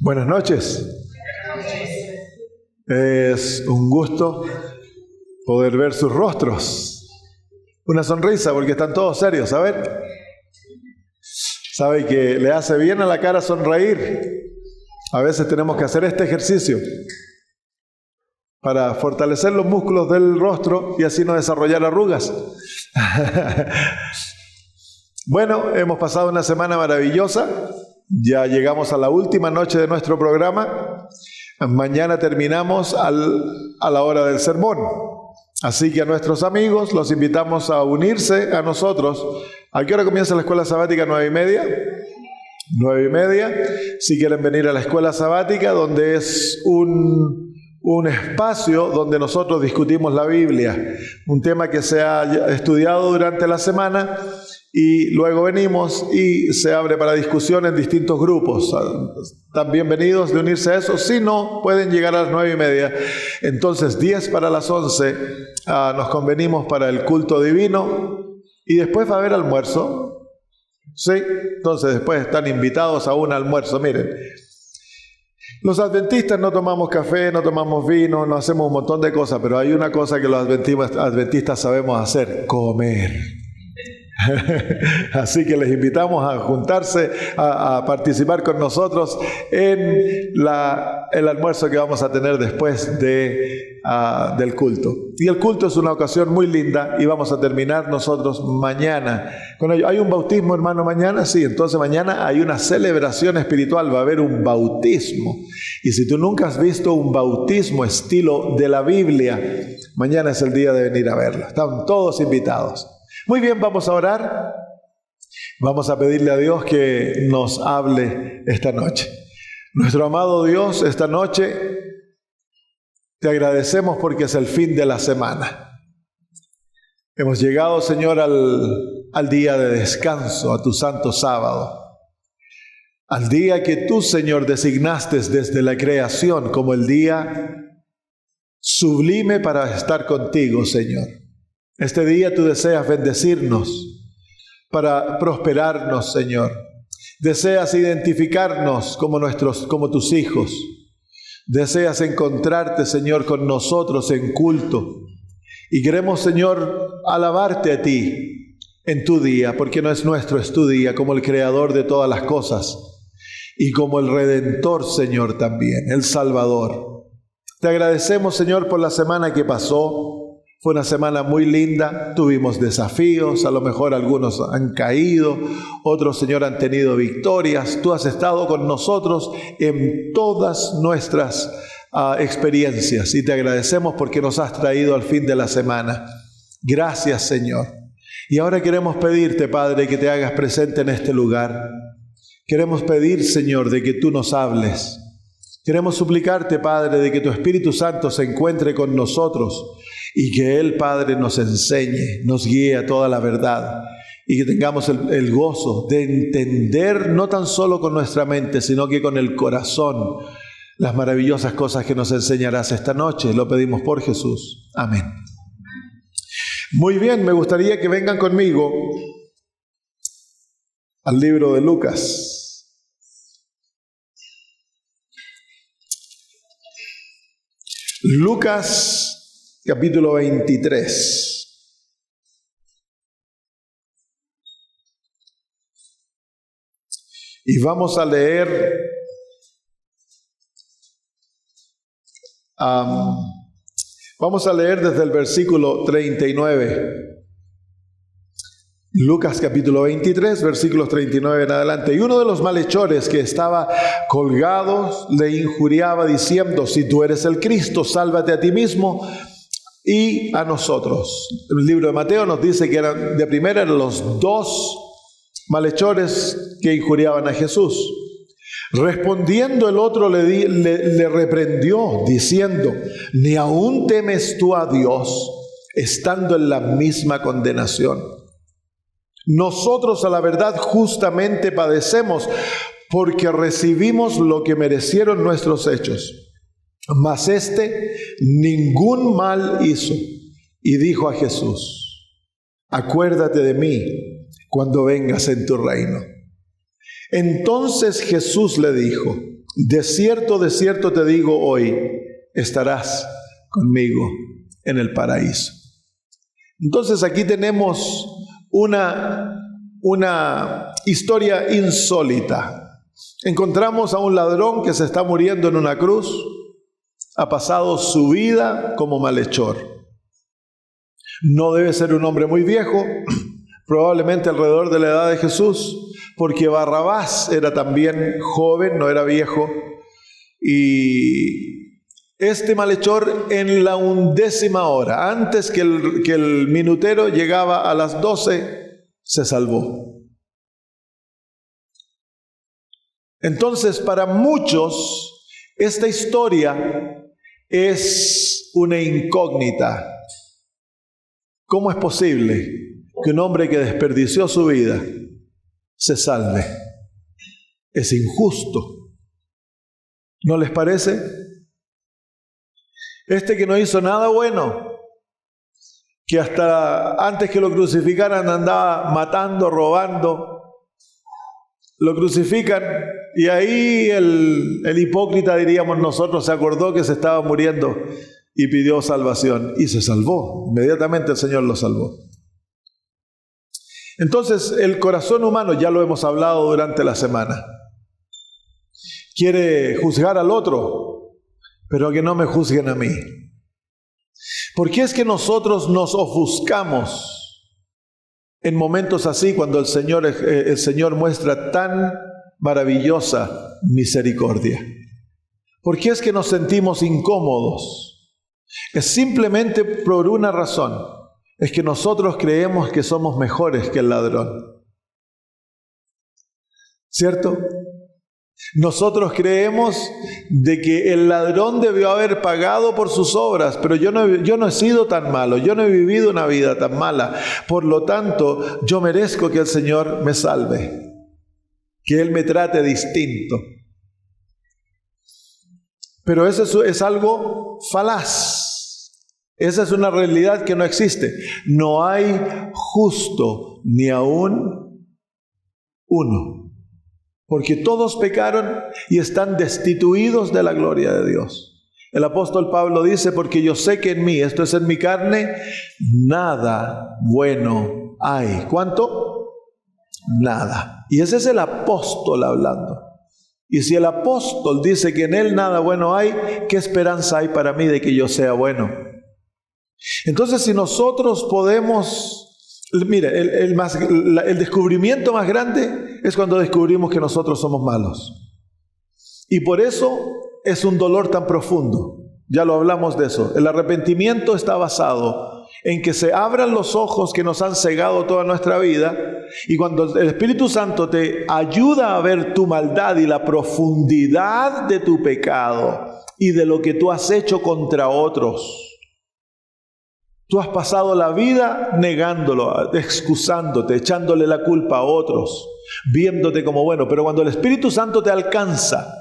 Buenas noches. Es un gusto poder ver sus rostros. Una sonrisa porque están todos serios. A ver. ¿Sabe que le hace bien a la cara sonreír? A veces tenemos que hacer este ejercicio para fortalecer los músculos del rostro y así no desarrollar arrugas. Bueno, hemos pasado una semana maravillosa. Ya llegamos a la última noche de nuestro programa. Mañana terminamos a la hora del sermón. Así que a nuestros amigos los invitamos a unirse a nosotros. ¿A qué hora comienza la escuela sabática? 9:30. 9:30. Si quieren venir a la escuela sabática, donde es un espacio donde nosotros discutimos la Biblia. Un tema que se ha estudiado durante la semana. Y luego venimos y se abre para discusión en distintos grupos. Están bienvenidos de unirse a eso. Si no, pueden llegar a las 9:30. Entonces, 10 para las 11, nos convenimos para el culto divino. Y después va a haber almuerzo. ¿Sí? Entonces, después están invitados a un almuerzo. Miren, los adventistas no tomamos café, no tomamos vino, no hacemos un montón de cosas. Pero hay una cosa que los adventistas sabemos hacer: comer. Así que les invitamos a juntarse, a participar con nosotros en el almuerzo que vamos a tener después del culto. Y el culto es una ocasión muy linda y vamos a terminar nosotros mañana con ello. ¿Hay un bautismo, hermano, mañana? Sí, entonces mañana hay una celebración espiritual, va a haber un bautismo. Y si tú nunca has visto un bautismo estilo de la Biblia, mañana es el día de venir a verlo. Están todos invitados. Muy bien, vamos a orar. Vamos a pedirle a Dios que nos hable esta noche. Nuestro amado Dios, esta noche te agradecemos porque es el fin de la semana. Hemos llegado, Señor, al día de descanso, a tu santo sábado. Al día que tú, Señor, designaste desde la creación como el día sublime para estar contigo, Señor. Este día tú deseas bendecirnos para prosperarnos, Señor. Deseas identificarnos como tus hijos. Deseas encontrarte, Señor, con nosotros en culto. Y queremos, Señor, alabarte a ti en tu día, porque no es nuestro, es tu día, como el creador de todas las cosas y como el redentor, Señor, también, el Salvador. Te agradecemos, Señor, por la semana que pasó. Fue una semana muy linda, tuvimos desafíos, a lo mejor algunos han caído, otros, Señor, han tenido victorias. Tú has estado con nosotros en todas nuestras experiencias y te agradecemos porque nos has traído al fin de la semana. Gracias, Señor. Y ahora queremos pedirte, Padre, que te hagas presente en este lugar. Queremos pedir, Señor, de que tú nos hables. Queremos suplicarte, Padre, de que tu Espíritu Santo se encuentre con nosotros y que Él, Padre, nos enseñe, nos guíe a toda la verdad y que tengamos el gozo de entender no tan solo con nuestra mente, sino que con el corazón las maravillosas cosas que nos enseñarás esta noche. Lo pedimos por Jesús. Amén. Muy bien, me gustaría que vengan conmigo al libro de Lucas. Lucas capítulo 23. Y vamos a leer desde el versículo 39. Lucas capítulo 23, versículos 39 en adelante. Y uno de los malhechores que estaba colgado le injuriaba diciendo: si tú eres el Cristo, sálvate a ti mismo y a nosotros. El libro de Mateo nos dice que eran los dos malhechores que injuriaban a Jesús. Respondiendo el otro le reprendió diciendo: ¿ni aún temes tú a Dios, estando en la misma condenación? Nosotros a la verdad justamente padecemos, porque recibimos lo que merecieron nuestros hechos. Mas este ningún mal hizo. Y dijo a Jesús: acuérdate de mí cuando vengas en tu reino. Entonces Jesús le dijo: de cierto te digo hoy, estarás conmigo en el paraíso. Entonces aquí tenemos una historia insólita. Encontramos a un ladrón que se está muriendo en una cruz, ha pasado su vida como malhechor. No debe ser un hombre muy viejo, probablemente alrededor de la edad de Jesús, porque Barrabás era también joven, no era viejo, y este malhechor en la 11ª hora, antes que el minutero llegaba a las 12, se salvó. Entonces, para muchos, esta historia es una incógnita. ¿Cómo es posible que un hombre que desperdició su vida se salve? Es injusto. ¿No les parece? Este que no hizo nada bueno, que hasta antes que lo crucificaran andaba matando, robando, lo crucifican y ahí el hipócrita, diríamos nosotros, se acordó que se estaba muriendo y pidió salvación y se salvó. Inmediatamente el Señor lo salvó. Entonces el corazón humano, ya lo hemos hablado durante la semana, quiere juzgar al otro, pero que no me juzguen a mí. ¿Por qué es que nosotros nos ofuscamos en momentos así cuando el Señor muestra tan maravillosa misericordia? ¿Por qué es que nos sentimos incómodos? Es simplemente por una razón, es que nosotros creemos que somos mejores que el ladrón. ¿Cierto? Nosotros creemos de que el ladrón debió haber pagado por sus obras, pero yo no he sido tan malo, yo no he vivido una vida tan mala, por lo tanto yo merezco que el Señor me salve, que Él me trate distinto. Pero eso es algo falaz, esa es una realidad que no existe. No hay justo ni aún uno. Porque todos pecaron y están destituidos de la gloria de Dios. El apóstol Pablo dice, porque yo sé que en mí, esto es en mi carne, nada bueno hay. ¿Cuánto? Nada. Y ese es el apóstol hablando. Y si el apóstol dice que en él nada bueno hay, ¿qué esperanza hay para mí de que yo sea bueno? Entonces, si nosotros podemos... Mire, el descubrimiento más grande es cuando descubrimos que nosotros somos malos. Y por eso es un dolor tan profundo. Ya lo hablamos de eso. El arrepentimiento está basado en que se abran los ojos que nos han cegado toda nuestra vida, y cuando el Espíritu Santo te ayuda a ver tu maldad y la profundidad de tu pecado y de lo que tú has hecho contra otros. Tú has pasado la vida negándolo, excusándote, echándole la culpa a otros, viéndote como bueno. Pero cuando el Espíritu Santo te alcanza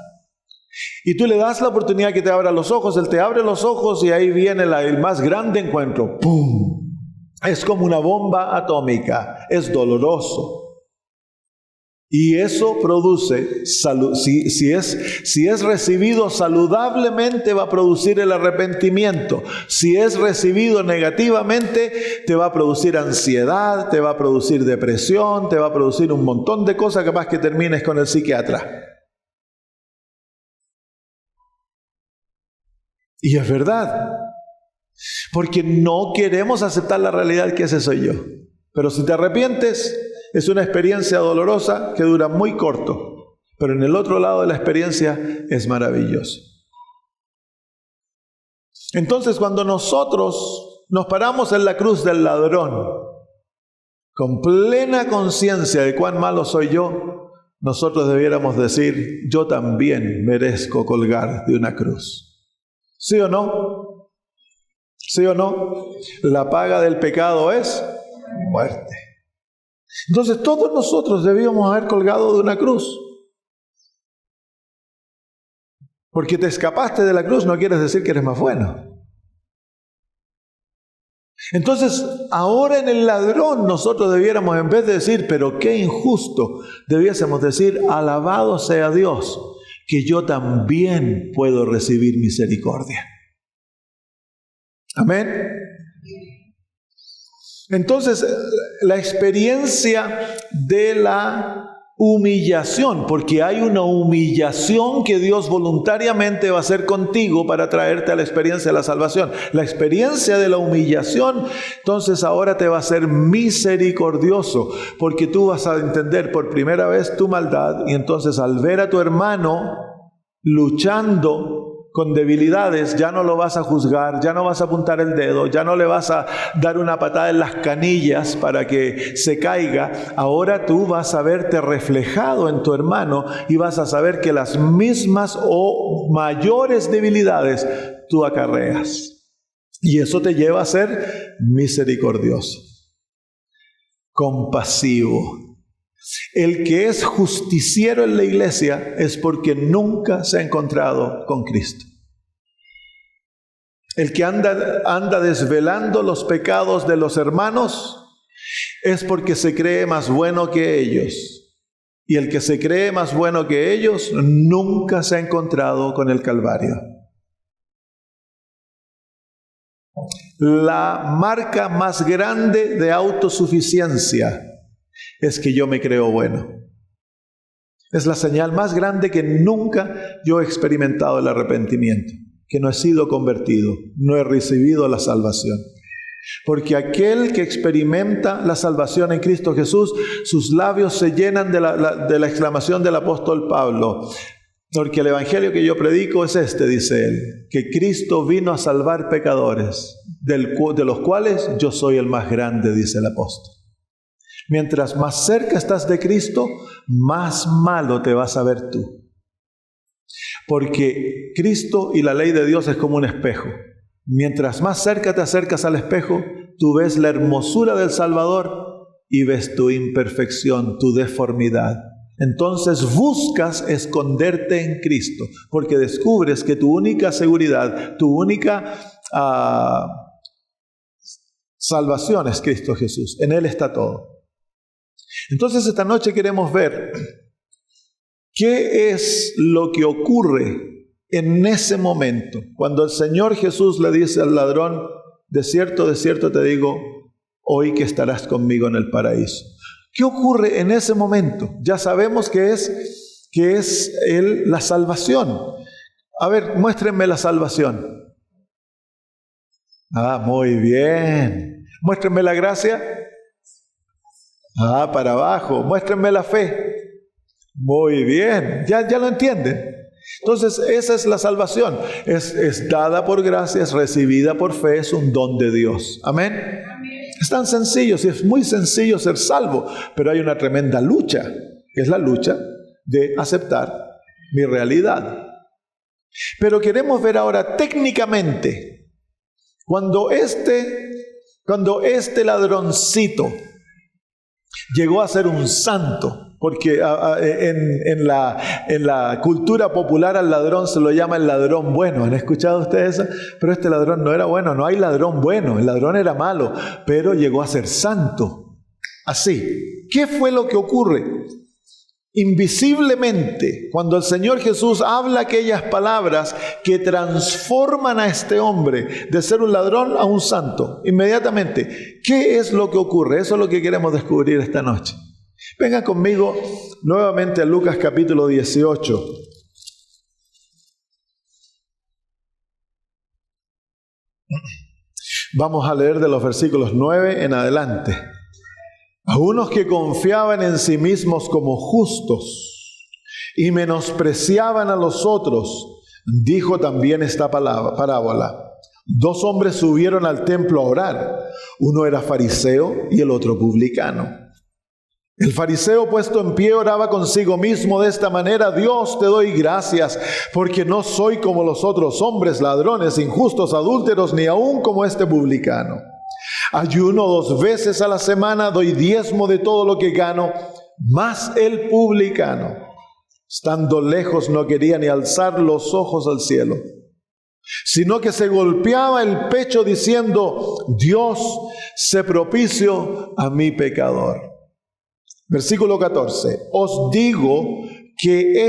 y tú le das la oportunidad que te abra los ojos, Él te abre los ojos y ahí viene el más grande encuentro. ¡Pum! Es como una bomba atómica, es doloroso. Y eso produce, si es recibido saludablemente, va a producir el arrepentimiento. Si es recibido negativamente, te va a producir ansiedad, te va a producir depresión, te va a producir un montón de cosas, capaz que termines con el psiquiatra. Y es verdad, porque no queremos aceptar la realidad que ese soy yo. Pero si te arrepientes, es una experiencia dolorosa que dura muy corto, pero en el otro lado de la experiencia es maravilloso. Entonces, cuando nosotros nos paramos en la cruz del ladrón, con plena conciencia de cuán malo soy yo, nosotros debiéramos decir, yo también merezco colgar de una cruz. ¿Sí o no? ¿Sí o no? La paga del pecado es muerte. Entonces todos nosotros debíamos haber colgado de una cruz. Porque te escapaste de la cruz no quiere decir que eres más bueno. Entonces ahora en el ladrón nosotros debiéramos, en vez de decir pero qué injusto, debiésemos decir alabado sea Dios, que yo también puedo recibir misericordia. Amén. Entonces, la experiencia de la humillación, porque hay una humillación que Dios voluntariamente va a hacer contigo para traerte a la experiencia de la salvación. La experiencia de la humillación, entonces ahora te va a hacer misericordioso, porque tú vas a entender por primera vez tu maldad, y entonces al ver a tu hermano luchando con debilidades, ya no lo vas a juzgar, ya no vas a apuntar el dedo, ya no le vas a dar una patada en las canillas para que se caiga. Ahora tú vas a verte reflejado en tu hermano y vas a saber que las mismas o mayores debilidades tú acarreas. Y eso te lleva a ser misericordioso, compasivo. El que es justiciero en la iglesia es porque nunca se ha encontrado con Cristo. El que anda desvelando los pecados de los hermanos es porque se cree más bueno que ellos. Y el que se cree más bueno que ellos nunca se ha encontrado con el Calvario. La marca más grande de autosuficiencia es que yo me creo bueno. Es la señal más grande que nunca yo he experimentado el arrepentimiento, que no he sido convertido, no he recibido la salvación. Porque aquel que experimenta la salvación en Cristo Jesús, sus labios se llenan de la exclamación del apóstol Pablo. Porque el evangelio que yo predico es este, dice él, que Cristo vino a salvar pecadores, de los cuales yo soy el más grande, dice el apóstol. Mientras más cerca estás de Cristo, más malo te vas a ver tú. Porque Cristo y la ley de Dios es como un espejo. Mientras más cerca te acercas al espejo, tú ves la hermosura del Salvador y ves tu imperfección, tu deformidad. Entonces buscas esconderte en Cristo, porque descubres que tu única seguridad, tu única salvación es Cristo Jesús. En Él está todo. Entonces esta noche queremos ver qué es lo que ocurre en ese momento, cuando el Señor Jesús le dice al ladrón, de cierto te digo, hoy que estarás conmigo en el paraíso. ¿Qué ocurre en ese momento? Ya sabemos que es la salvación. A ver, muéstrenme la salvación. Muy bien. Muéstrenme la gracia. Para abajo. Muéstrenme la fe. Muy bien. Ya lo entienden. Entonces, esa es la salvación. Es dada por gracia, es recibida por fe, es un don de Dios. Amén. Es tan sencillo, sí, es muy sencillo ser salvo, pero hay una tremenda lucha, que es la lucha de aceptar mi realidad. Pero queremos ver ahora técnicamente, cuando este ladroncito llegó a ser un santo, porque en la cultura popular al ladrón se lo llama el ladrón bueno. ¿Han escuchado ustedes eso? Pero este ladrón no era bueno, no hay ladrón bueno, el ladrón era malo, pero llegó a ser santo. Así, ¿qué fue lo que ocurre? Invisiblemente, cuando el Señor Jesús habla aquellas palabras que transforman a este hombre de ser un ladrón a un santo, inmediatamente, ¿qué es lo que ocurre? Eso es lo que queremos descubrir esta noche. Vengan conmigo nuevamente a Lucas capítulo 18. Vamos a leer de los versículos 9 en adelante. A unos que confiaban en sí mismos como justos y menospreciaban a los otros, dijo también esta parábola. 2 hombres subieron al templo a orar. Uno era fariseo y el otro publicano. El fariseo, puesto en pie, oraba consigo mismo de esta manera: Dios, te doy gracias, porque no soy como los otros hombres, ladrones, injustos, adúlteros, ni aun como este publicano. Ayuno 2 veces a la semana, doy diezmo de todo lo que gano. Mas el publicano, estando lejos, no quería ni alzar los ojos al cielo, sino que se golpeaba el pecho diciendo: Dios, sé propicio a mi pecador. Versículo 14. Os digo que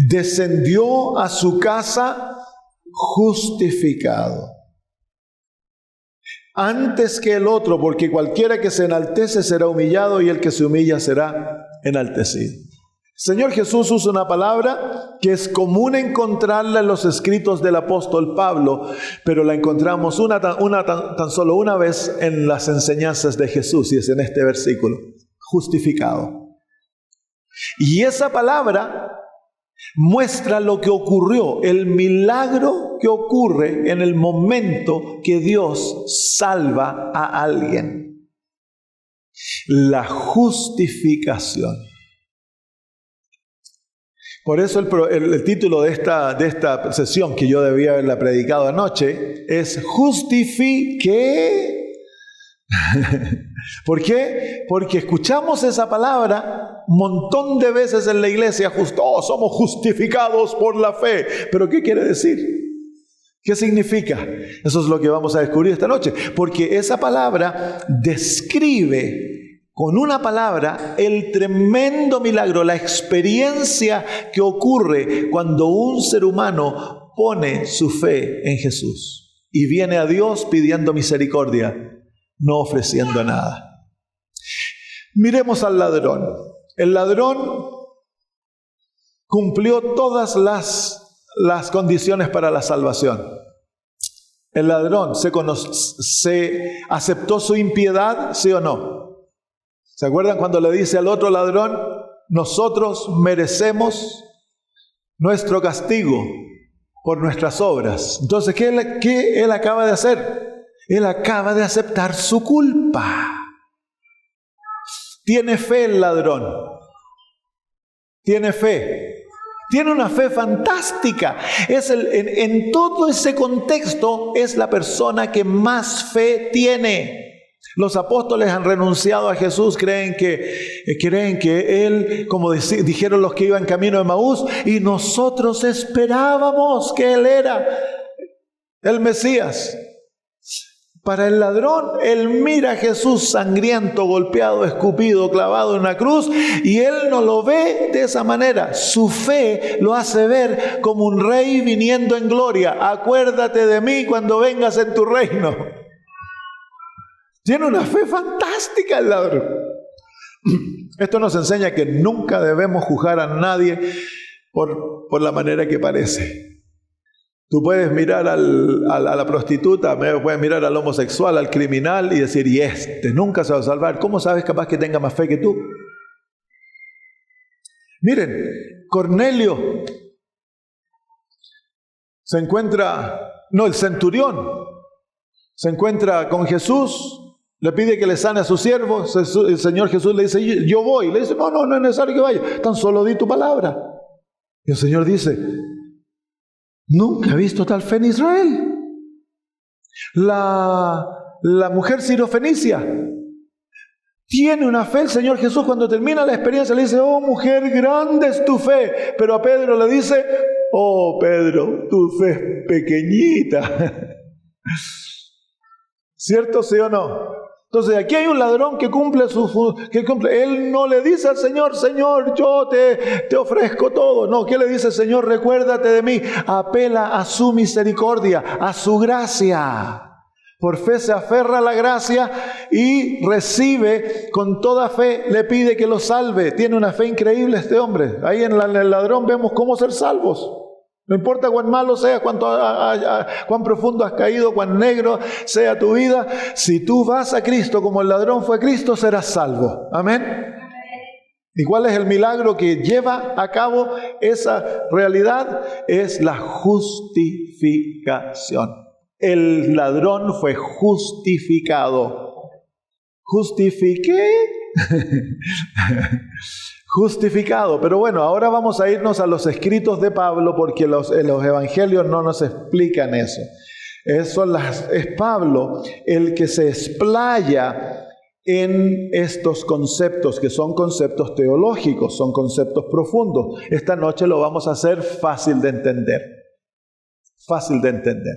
descendió a su casa justificado antes que el otro, porque cualquiera que se enaltece será humillado y el que se humilla será enaltecido. El Señor Jesús usa una palabra que es común encontrarla en los escritos del apóstol Pablo, pero la encontramos tan solo una vez en las enseñanzas de Jesús, y es en este versículo: justificado. Y esa palabra muestra lo que ocurrió, el milagro que ocurre en el momento que Dios salva a alguien. La justificación. Por eso el título de esta sesión, que yo debía haberla predicado anoche, es Justifique. ¿Por qué? Porque escuchamos esa palabra un montón de veces en la iglesia. Somos justificados por la fe. ¿Pero qué quiere decir? ¿Qué significa? Eso es lo que vamos a descubrir esta noche. Porque esa palabra describe con una palabra el tremendo milagro, la experiencia que ocurre cuando un ser humano pone su fe en Jesús y viene a Dios pidiendo misericordia, no ofreciendo nada. Miremos al ladrón. El ladrón cumplió todas las condiciones para la salvación. El ladrón se aceptó su impiedad, ¿sí o no? ¿Se acuerdan cuando le dice al otro ladrón: nosotros merecemos nuestro castigo por nuestras obras? Entonces, ¿qué él acaba de hacer? Él acaba de aceptar su culpa. Tiene fe el ladrón. Tiene fe. Tiene una fe fantástica. En todo ese contexto es la persona que más fe tiene. Los apóstoles han renunciado a Jesús, creen que Él, como dijeron los que iban camino de Emaús, y nosotros esperábamos que Él era el Mesías. Para el ladrón, él mira a Jesús sangriento, golpeado, escupido, clavado en una cruz, y él no lo ve de esa manera. Su fe lo hace ver como un rey viniendo en gloria. Acuérdate de mí cuando vengas en tu reino. Tiene una fe fantástica el ladrón. Esto nos enseña que nunca debemos juzgar a nadie por la manera que parece. Tú puedes mirar a la prostituta, puedes mirar al homosexual, al criminal y decir: y este nunca se va a salvar. ¿Cómo sabes capaz que tenga más fe que tú? Miren, Cornelio el centurión se encuentra con Jesús. Le pide que le sane a su siervo. El Señor Jesús le dice: yo voy. Le dice: no es necesario que vaya. Tan solo di tu palabra. Y el Señor dice: nunca he visto tal fe en Israel. La mujer sirofenicia tiene una fe. El Señor Jesús, cuando termina la experiencia, le dice: oh mujer, grande es tu fe. Pero a Pedro le dice: oh Pedro, tu fe es pequeñita. ¿Cierto, sí o no? Entonces aquí hay un ladrón que cumple. Él no le dice al Señor: Señor, yo te ofrezco todo. No, ¿qué le dice el Señor? Recuérdate de mí. Apela a su misericordia, a su gracia. Por fe se aferra a la gracia y recibe con toda fe. Le pide que lo salve. Tiene una fe increíble este hombre. Ahí en el ladrón vemos cómo ser salvos. No importa cuán malo sea, cuán profundo has caído, cuán negro sea tu vida, si tú vas a Cristo como el ladrón fue a Cristo, serás salvo. Amén. ¿Y cuál es el milagro que lleva a cabo esa realidad? Es la justificación. El ladrón fue justificado. ¿Justifiqué? Justificado. Pero bueno, ahora vamos a irnos a los escritos de Pablo, porque los evangelios no nos explican eso. Es Pablo el que se explaya en estos conceptos, que son conceptos teológicos, son conceptos profundos. Esta noche lo vamos a hacer fácil de entender. Fácil de entender.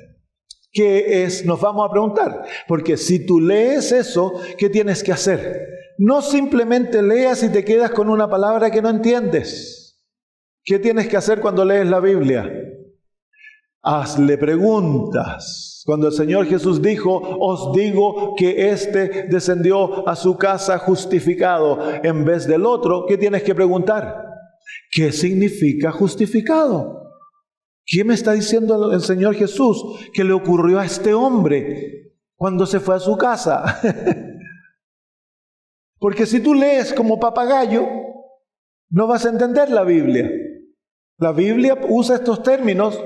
¿Qué es? Nos vamos a preguntar. Porque si tú lees eso, ¿qué tienes que hacer? No simplemente leas y te quedas con una palabra que no entiendes. ¿Qué tienes que hacer cuando lees la Biblia? Hazle preguntas. Cuando el Señor Jesús dijo, os digo que éste descendió a su casa justificado en vez del otro, ¿qué tienes que preguntar? ¿Qué significa justificado? ¿Qué me está diciendo el Señor Jesús que le ocurrió a este hombre cuando se fue a su casa? Porque si tú lees como papagayo, no vas a entender la Biblia. La Biblia usa estos términos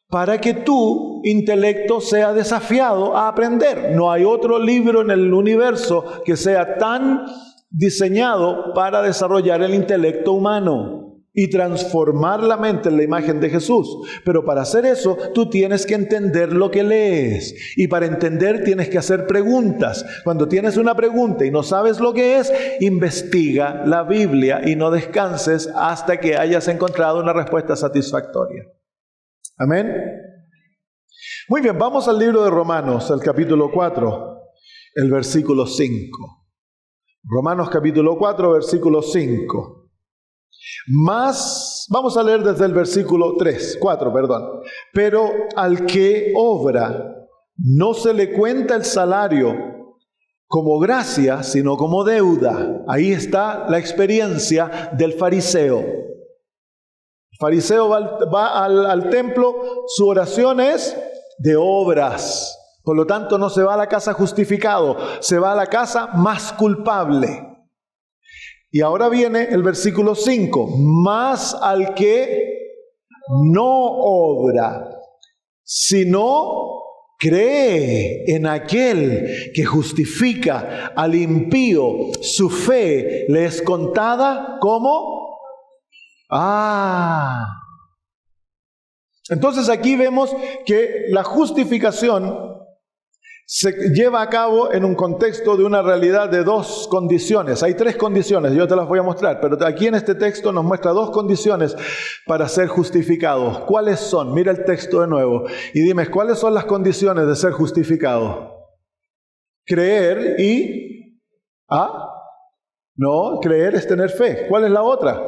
para que tu intelecto sea desafiado a aprender. No hay otro libro en el universo que sea tan diseñado para desarrollar el intelecto humano y transformar la mente en la imagen de Jesús. Pero para hacer eso, tú tienes que entender lo que lees. Y para entender tienes que hacer preguntas. Cuando tienes una pregunta y no sabes lo que es, investiga la Biblia y no descanses hasta que hayas encontrado una respuesta satisfactoria. Amén. Muy bien, vamos al libro de Romanos, el capítulo 4, el versículo 5. Romanos capítulo 4, versículo 5. Vamos a leer desde el versículo 4. Pero al que obra, no se le cuenta el salario como gracia, sino como deuda. Ahí está la experiencia del fariseo. El fariseo va al templo, su oración es de obras. Por lo tanto, no se va a la casa justificado, se va a la casa más culpable. Y ahora viene el versículo 5. Mas al que no obra, sino cree en aquel que justifica al impío, su fe le es contada como... Entonces aquí vemos que la justificación se lleva a cabo en un contexto de una realidad de dos condiciones. Hay tres condiciones, yo te las voy a mostrar, pero aquí en este texto nos muestra dos condiciones para ser justificados. ¿Cuáles son? Mira el texto de nuevo y dime, ¿cuáles son las condiciones de ser justificado? Creer y... No, creer es tener fe. ¿Cuál es la otra?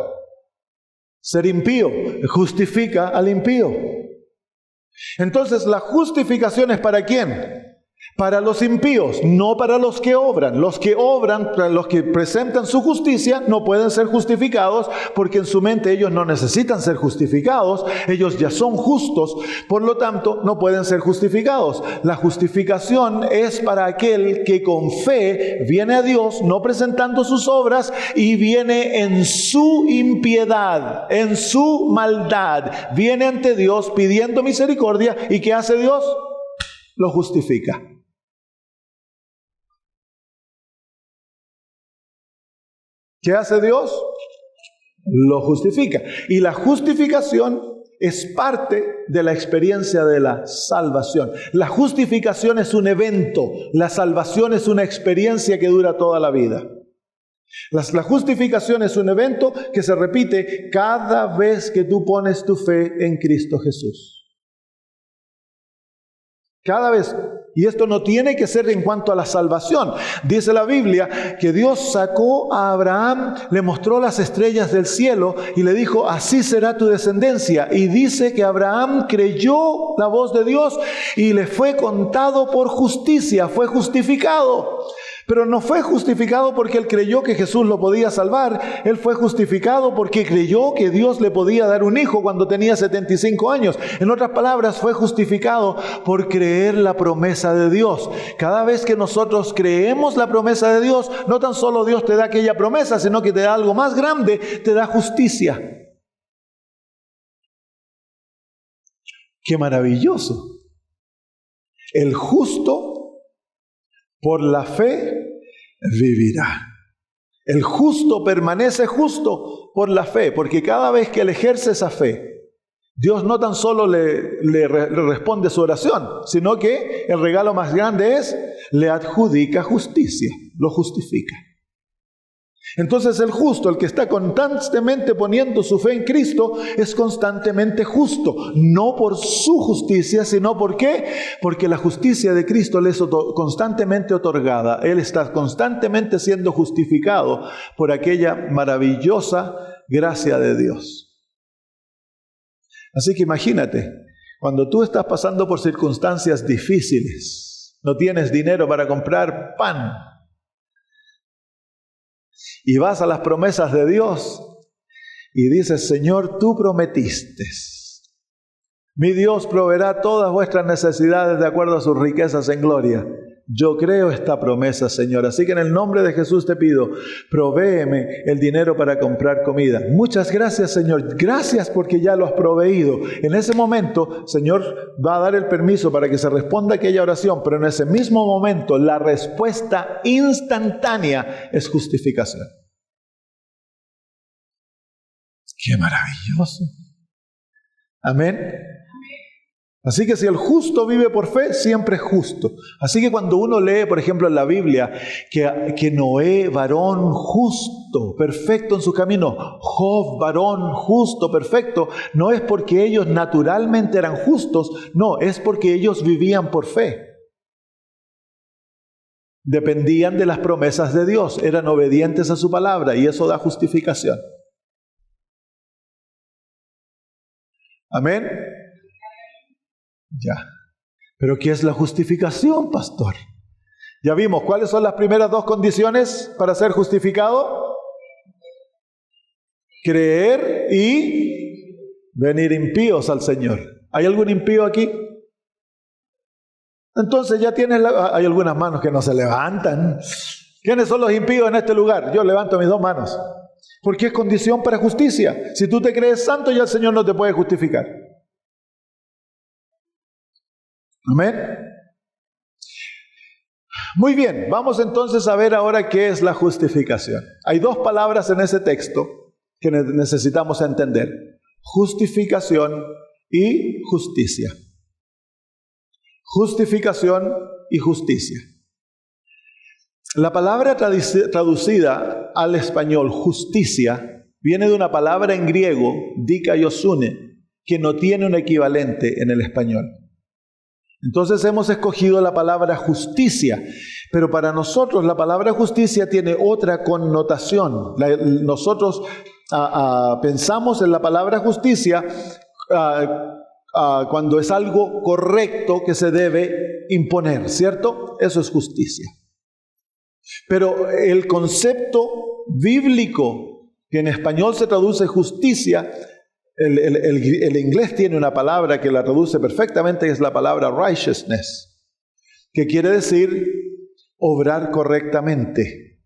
Ser impío. Justifica al impío. Entonces, la justificación es ¿para quién? Para los impíos, no para los que obran. Los que obran, los que presentan su justicia, no pueden ser justificados porque en su mente ellos no necesitan ser justificados. Ellos ya son justos, por lo tanto no pueden ser justificados. La justificación es para aquel que con fe viene a Dios, no presentando sus obras, y viene en su impiedad, en su maldad. Viene ante Dios pidiendo misericordia. ¿Y qué hace Dios? Lo justifica. ¿Qué hace Dios? Lo justifica. Y la justificación es parte de la experiencia de la salvación. La justificación es un evento. La salvación es una experiencia que dura toda la vida. La justificación es un evento que se repite cada vez que tú pones tu fe en Cristo Jesús. Cada vez. Y esto no tiene que ser en cuanto a la salvación. Dice la Biblia que Dios sacó a Abraham, le mostró las estrellas del cielo y le dijo, así será tu descendencia. Y dice que Abraham creyó la voz de Dios y le fue contado por justicia, fue justificado. Pero no fue justificado porque él creyó que Jesús lo podía salvar. Él fue justificado porque creyó que Dios le podía dar un hijo cuando tenía 75 años. En otras palabras, fue justificado por creer la promesa de Dios. Cada vez que nosotros creemos la promesa de Dios, no tan solo Dios te da aquella promesa, sino que te da algo más grande, te da justicia. ¡Qué maravilloso! El justo por la fe vivirá. El justo permanece justo por la fe, porque cada vez que él ejerce esa fe, Dios no tan solo le responde su oración, sino que el regalo más grande es, le adjudica justicia, lo justifica. Entonces el justo, el que está constantemente poniendo su fe en Cristo, es constantemente justo, no por su justicia, sino ¿por qué? Porque la justicia de Cristo le es constantemente otorgada. Él está constantemente siendo justificado por aquella maravillosa gracia de Dios. Así que imagínate, cuando tú estás pasando por circunstancias difíciles, no tienes dinero para comprar pan, y vas a las promesas de Dios y dices, Señor, tú prometiste, mi Dios proveerá todas vuestras necesidades de acuerdo a sus riquezas en gloria. Yo creo esta promesa, Señor. Así que en el nombre de Jesús te pido, provéeme el dinero para comprar comida. Muchas gracias, Señor. Gracias porque ya lo has proveído. En ese momento, Señor va a dar el permiso para que se responda aquella oración, pero en ese mismo momento, la respuesta instantánea es justificación. ¡Qué maravilloso! Amén. Así que si el justo vive por fe, siempre es justo. Así que cuando uno lee, por ejemplo, en la Biblia, que Noé, varón justo, perfecto en su camino, Job, varón justo, perfecto, no es porque ellos naturalmente eran justos, no, es porque ellos vivían por fe. Dependían de las promesas de Dios, eran obedientes a su palabra y eso da justificación. Amén. Ya. ¿Pero qué es la justificación, pastor? Ya vimos, ¿cuáles son las primeras dos condiciones para ser justificado? Creer y venir impíos al Señor. ¿Hay algún impío aquí? Entonces ya tienes, hay algunas manos que no se levantan. ¿Quiénes son los impíos en este lugar? Yo levanto mis dos manos. Porque es condición para justicia. Si tú te crees santo, ya el Señor no te puede justificar. Amén. Muy bien, vamos entonces a ver ahora qué es la justificación. Hay dos palabras en ese texto que necesitamos entender: justificación y justicia. Justificación y justicia. La palabra traducida al español justicia viene de una palabra en griego, dikaiosune, que no tiene un equivalente en el español. Entonces hemos escogido la palabra justicia, pero para nosotros la palabra justicia tiene otra connotación. Nosotros pensamos en la palabra justicia cuando es algo correcto que se debe imponer, ¿cierto? Eso es justicia. Pero el concepto bíblico, que en español se traduce justicia, el inglés tiene una palabra que la traduce perfectamente, que es la palabra righteousness, que quiere decir obrar correctamente.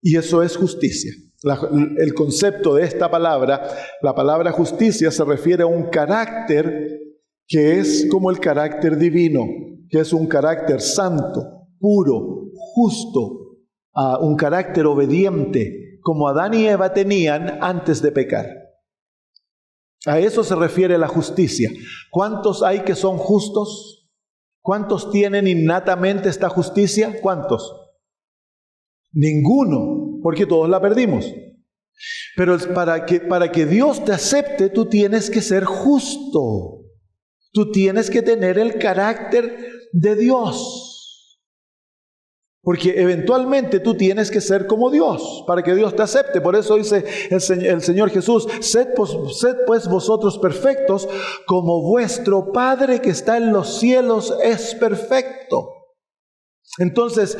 Y eso es justicia. El concepto de esta palabra, la palabra justicia, se refiere a un carácter que es como el carácter divino, que es un carácter santo, puro, justo, un carácter obediente, como Adán y Eva tenían antes de pecar. A eso se refiere la justicia. ¿Cuántos hay que son justos? ¿Cuántos tienen innatamente esta justicia? ¿Cuántos? Ninguno, porque todos la perdimos. Pero para que Dios te acepte, tú tienes que ser justo. Tú tienes que tener el carácter de Dios. Porque eventualmente tú tienes que ser como Dios para que Dios te acepte. Por eso dice el Señor Jesús: sed pues vosotros perfectos como vuestro Padre que está en los cielos es perfecto. Entonces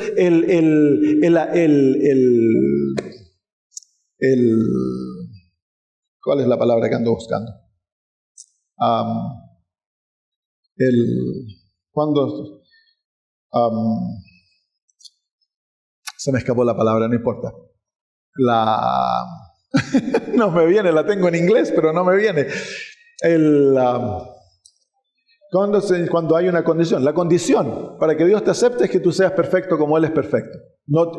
¿cuál es la palabra que ando buscando? Se me escapó la palabra, no importa. No me viene, la tengo en inglés, pero no me viene. Cuando hay una condición. La condición para que Dios te acepte es que tú seas perfecto como Él es perfecto.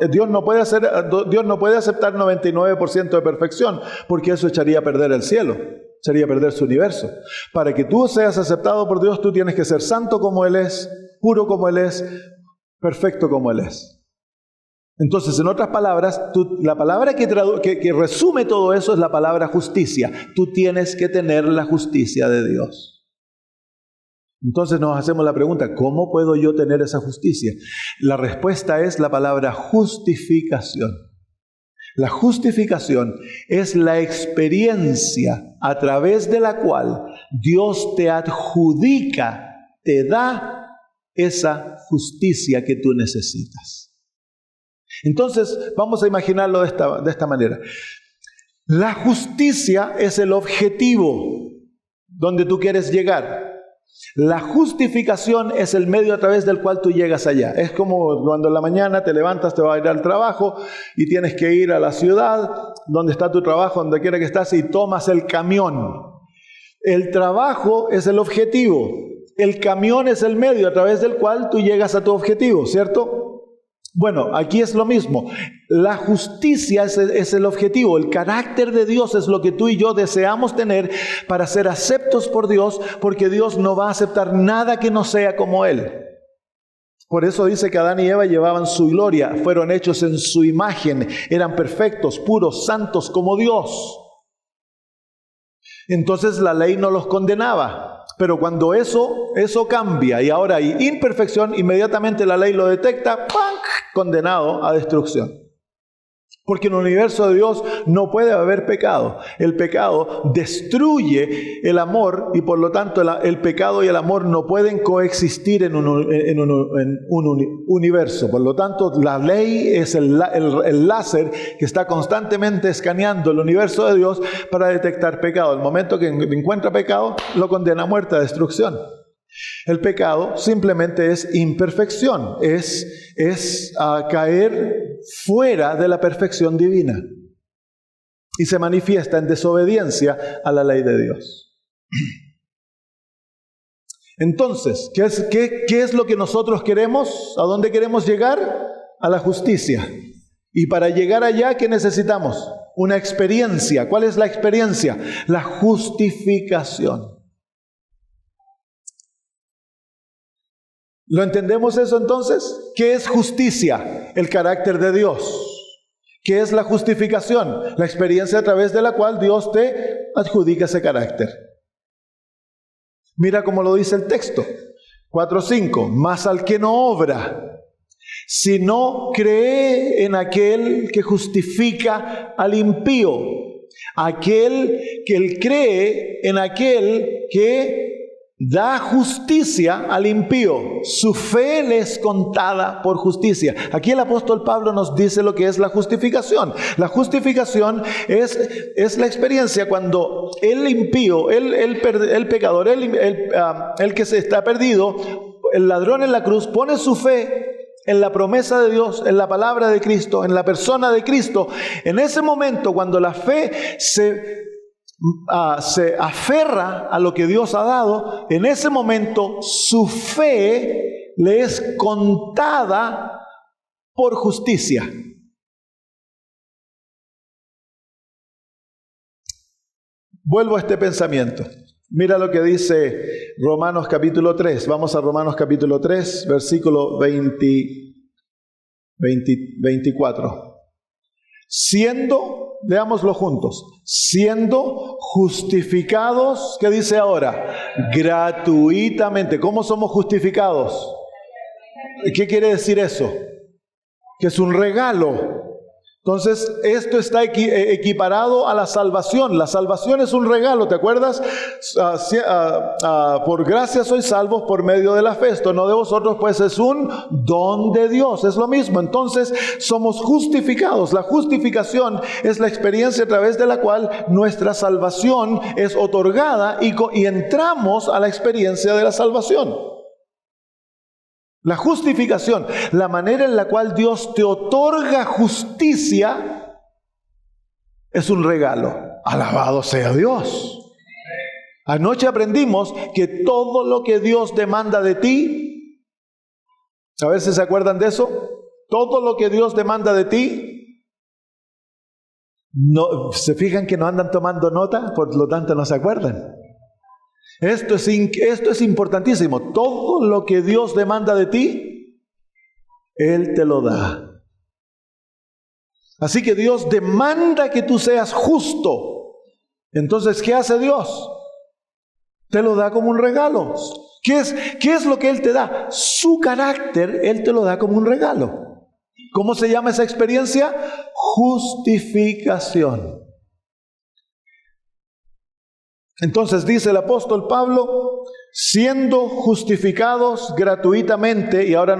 Dios no puede aceptar 99% de perfección, porque eso echaría a perder el cielo, echaría a perder su universo. Para que tú seas aceptado por Dios, tú tienes que ser santo como Él es, puro como Él es, perfecto como Él es. Entonces, en otras palabras, la palabra que resume todo eso es la palabra justicia. Tú tienes que tener la justicia de Dios. Entonces nos hacemos la pregunta: ¿cómo puedo yo tener esa justicia? La respuesta es la palabra justificación. La justificación es la experiencia a través de la cual Dios te adjudica, te da esa justicia que tú necesitas. Entonces, vamos a imaginarlo de esta manera. La justicia es el objetivo donde tú quieres llegar. La justificación es el medio a través del cual tú llegas allá. Es como cuando en la mañana te levantas, te vas a ir al trabajo y tienes que ir a la ciudad donde está tu trabajo, donde quiera que estás, y tomas el camión. El trabajo es el objetivo. El camión es el medio a través del cual tú llegas a tu objetivo, ¿cierto? Bueno, aquí es lo mismo. La justicia es el objetivo. El carácter de Dios es lo que tú y yo deseamos tener para ser aceptos por Dios, porque Dios no va a aceptar nada que no sea como Él. Por eso dice que Adán y Eva llevaban su gloria, fueron hechos en su imagen, eran perfectos, puros, santos como Dios. Entonces la ley no los condenaba. Pero cuando eso cambia y ahora hay imperfección, inmediatamente la ley lo detecta, ¡pam!, condenado a destrucción. Porque en el universo de Dios no puede haber pecado. El pecado destruye el amor y por lo tanto el pecado y el amor no pueden coexistir en un universo. Por lo tanto, la ley es el láser que está constantemente escaneando el universo de Dios para detectar pecado. El momento que encuentra pecado, lo condena a muerte, a destrucción. El pecado simplemente es imperfección, es caer fuera de la perfección divina y se manifiesta en desobediencia a la ley de Dios. Entonces, ¿qué es lo que nosotros queremos? ¿A dónde queremos llegar? A la justicia. Y para llegar allá, ¿qué necesitamos? Una experiencia. ¿Cuál es la experiencia? La justificación. ¿Lo entendemos eso entonces? ¿Qué es justicia? El carácter de Dios. ¿Qué es la justificación? La experiencia a través de la cual Dios te adjudica ese carácter. Mira cómo lo dice el texto. 4:5. Mas al que no obra, sino cree en aquel que justifica al impío. Aquel que él cree en aquel que da justicia al impío. Su fe le es contada por justicia. Aquí el apóstol Pablo nos dice lo que es la justificación. La justificación es la experiencia cuando el impío, el pecador, el que se está perdido, el ladrón en la cruz, pone su fe en la promesa de Dios, en la palabra de Cristo, en la persona de Cristo. En ese momento, cuando la fe se aferra a lo que Dios ha dado, en ese momento su fe le es contada por justicia. Vuelvo a este pensamiento. Mira lo que dice Romanos capítulo 3. Vamos a Romanos capítulo 3, versículo 24. Leámoslo juntos. Siendo justificados, ¿qué dice ahora? Gratuitamente. ¿Cómo somos justificados? ¿Qué quiere decir eso? Que es un regalo. Entonces, esto está equiparado a la salvación. La salvación es un regalo, ¿te acuerdas? Por gracia sois salvos por medio de la fe. Esto no de vosotros, pues es un don de Dios. Es lo mismo. Entonces, somos justificados. La justificación es la experiencia a través de la cual nuestra salvación es otorgada y entramos a la experiencia de la salvación. La justificación, la manera en la cual Dios te otorga justicia, es un regalo. Alabado sea Dios. Anoche aprendimos que todo lo que Dios demanda de ti, a ver si se acuerdan de eso, todo lo que Dios demanda de ti, no, ¿se fijan que no andan tomando nota? Por lo tanto no se acuerdan. Esto es importantísimo. Todo lo que Dios demanda de ti, Él te lo da. Así que Dios demanda que tú seas justo. Entonces, ¿qué hace Dios? Te lo da como un regalo. ¿Qué es lo que Él te da? Su carácter, Él te lo da como un regalo. ¿Cómo se llama esa experiencia? justificación. Entonces dice el apóstol Pablo, siendo justificados gratuitamente, y ahora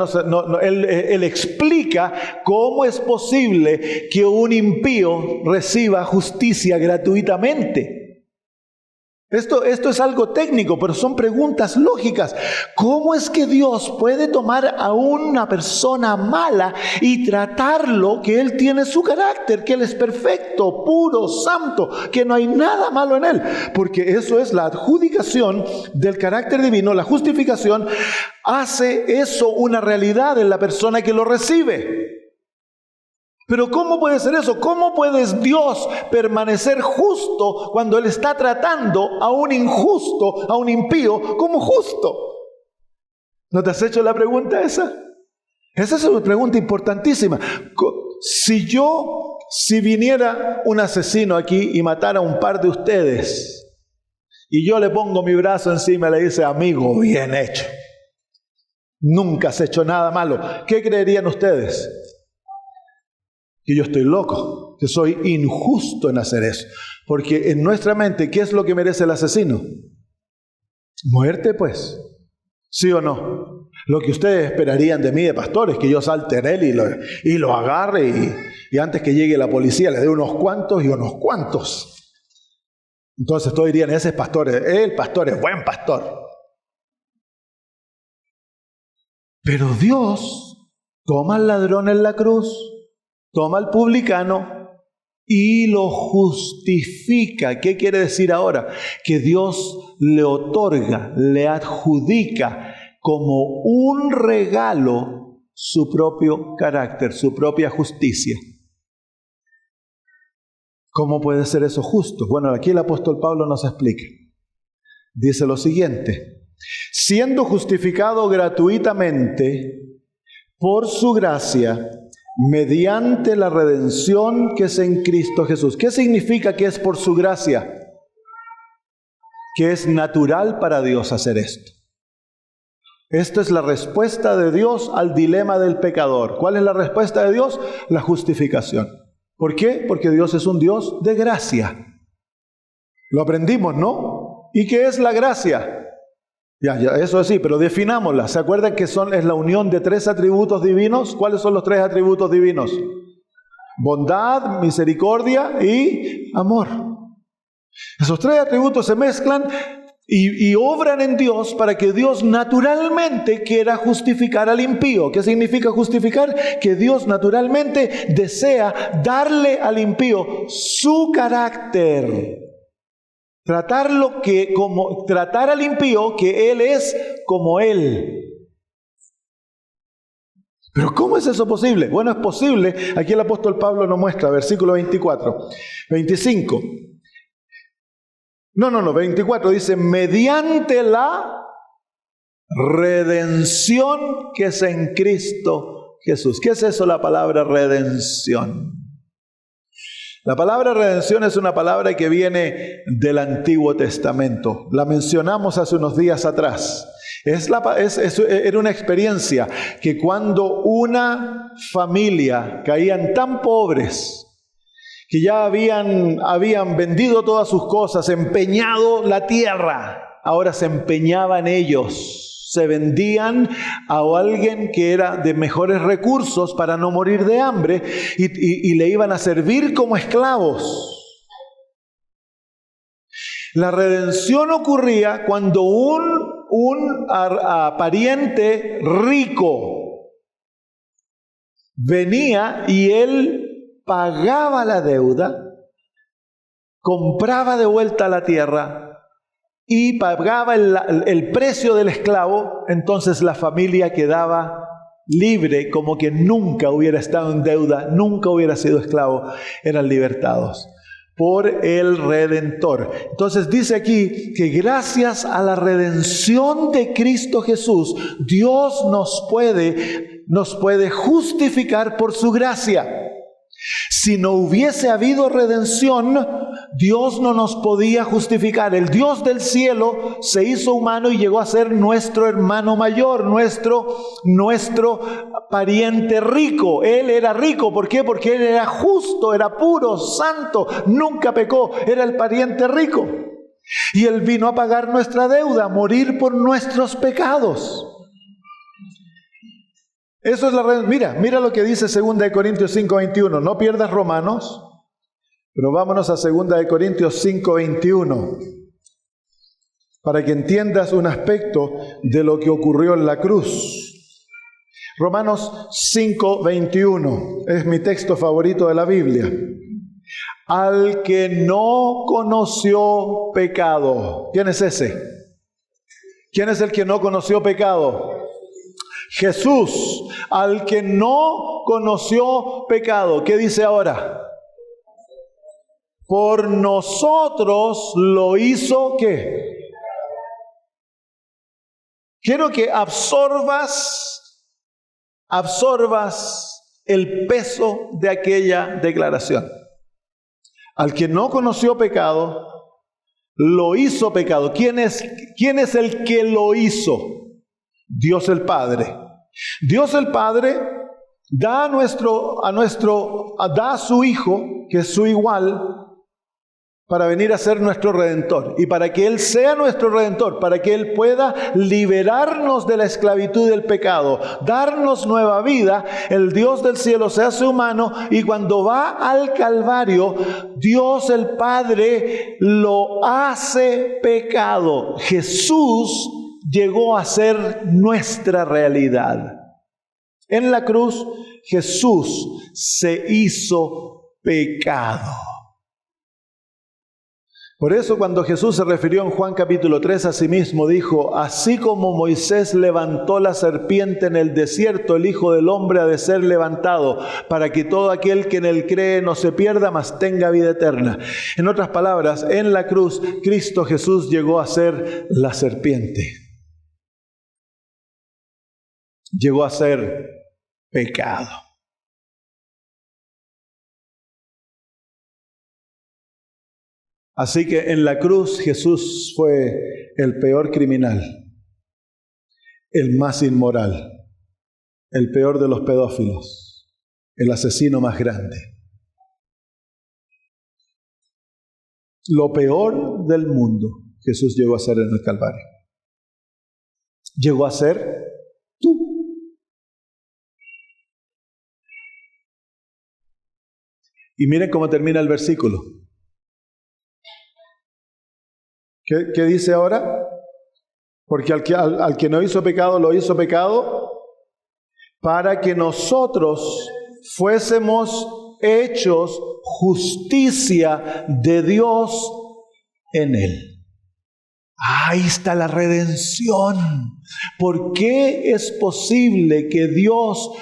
él explica cómo es posible que un impío reciba justicia gratuitamente. Esto es algo técnico, pero son preguntas lógicas. ¿Cómo es que Dios puede tomar a una persona mala y tratarlo, que Él tiene su carácter, que Él es perfecto, puro, santo, que no hay nada malo en Él? Porque eso es la adjudicación del carácter divino. La justificación hace eso una realidad en la persona que lo recibe. Pero ¿cómo puede ser eso? ¿Cómo puede Dios permanecer justo cuando Él está tratando a un injusto, a un impío, como justo? ¿No te has hecho la pregunta esa? Esa es una pregunta importantísima. Si viniera un asesino aquí y matara a un par de ustedes, y yo le pongo mi brazo encima y le dice, amigo, bien hecho, nunca has hecho nada malo, ¿qué creerían ustedes? Que yo estoy loco, que soy injusto en hacer eso. Porque en nuestra mente, ¿qué es lo que merece el asesino? Muerte, pues. ¿Sí o no? Lo que ustedes esperarían de mí, de pastores, que yo salte en él y lo agarre y antes que llegue la policía le dé unos cuantos y unos cuantos. Entonces todos dirían, ese es pastor, el pastor es buen pastor. Pero Dios toma al ladrón en la cruz, toma al publicano y lo justifica. ¿Qué quiere decir ahora? Que Dios le otorga, le adjudica como un regalo su propio carácter, su propia justicia. ¿Cómo puede ser eso justo? Bueno, aquí el apóstol Pablo nos explica. Dice lo siguiente: siendo justificado gratuitamente por su gracia, mediante la redención que es en Cristo Jesús. ¿Qué significa que es por su gracia? Que es natural para Dios hacer esto. Esta es la respuesta de Dios al dilema del pecador. ¿Cuál es la respuesta de Dios? La justificación. ¿Por qué? Porque Dios es un Dios de gracia. Lo aprendimos, ¿no? ¿Y qué es la gracia? Ya, eso sí, pero definámosla. ¿Se acuerdan que es la unión de 3 atributos divinos? ¿Cuáles son los 3 atributos divinos? Bondad, misericordia y amor. Esos 3 atributos se mezclan y obran en Dios para que Dios naturalmente quiera justificar al impío. ¿Qué significa justificar? Que Dios naturalmente desea darle al impío su carácter. Tratar al impío que Él es como Él. Pero ¿cómo es eso posible? Bueno, es posible. Aquí el apóstol Pablo nos muestra, versículo 24, 25. 24 dice, mediante la redención que es en Cristo Jesús. ¿Qué es eso, la palabra redención? La palabra redención es una palabra que viene del Antiguo Testamento. La mencionamos hace unos días atrás. Era una experiencia que cuando una familia caían tan pobres que ya habían vendido todas sus cosas, empeñado la tierra, ahora se empeñaban ellos. Se vendían a alguien que era de mejores recursos para no morir de hambre y le iban a servir como esclavos. La redención ocurría cuando un pariente rico venía y él pagaba la deuda, compraba de vuelta la tierra y pagaba el precio del esclavo. Entonces la familia quedaba libre, como que nunca hubiera estado en deuda, nunca hubiera sido esclavo, eran libertados por el Redentor. Entonces dice aquí que gracias a la redención de Cristo Jesús, Dios nos puede justificar por su gracia. Si no hubiese habido redención, Dios no nos podía justificar. El Dios del cielo se hizo humano y llegó a ser nuestro hermano mayor, nuestro pariente rico. Él era rico, ¿por qué? Porque Él era justo, era puro, santo, nunca pecó, era el pariente rico. Y Él vino a pagar nuestra deuda, a morir por nuestros pecados. Eso es la redención. Mira lo que dice 2 Corintios 5:21. No pierdas Romanos, pero vámonos a 2 Corintios 5:21 para que entiendas un aspecto de lo que ocurrió en la cruz. Romanos 5:21 es mi texto favorito de la Biblia. Al que no conoció pecado. ¿Quién es ese? ¿Quién es el que no conoció pecado? Jesús, al que no conoció pecado. ¿Qué dice ahora? Por nosotros lo hizo, ¿qué? Quiero que absorbas el peso de aquella declaración. Al que no conoció pecado, lo hizo pecado. ¿Quién es el que lo hizo? Dios el Padre. Dios el Padre da a su Hijo, que es su igual, para venir a ser nuestro Redentor. Y para que Él sea nuestro Redentor, para que Él pueda liberarnos de la esclavitud del pecado, darnos nueva vida, el Dios del cielo se hace humano y cuando va al Calvario, Dios el Padre lo hace pecado. Jesús llegó a ser nuestra realidad. En la cruz, Jesús se hizo pecado. Por eso cuando Jesús se refirió en Juan capítulo 3 a sí mismo, dijo: así como Moisés levantó la serpiente en el desierto, el Hijo del Hombre ha de ser levantado, para que todo aquel que en él cree no se pierda, mas tenga vida eterna. En otras palabras, en la cruz, Cristo Jesús llegó a ser la serpiente. Llegó a ser pecado. Así que en la cruz Jesús fue el peor criminal, el más inmoral, el peor de los pedófilos, el asesino más grande. Lo peor del mundo Jesús llegó a ser en el Calvario. Llegó a ser tú. Y miren cómo termina el versículo. ¿Qué dice ahora? Porque al que no hizo pecado, lo hizo pecado para que nosotros fuésemos hechos justicia de Dios en Él. Ahí está la redención. ¿Por qué es posible que Dios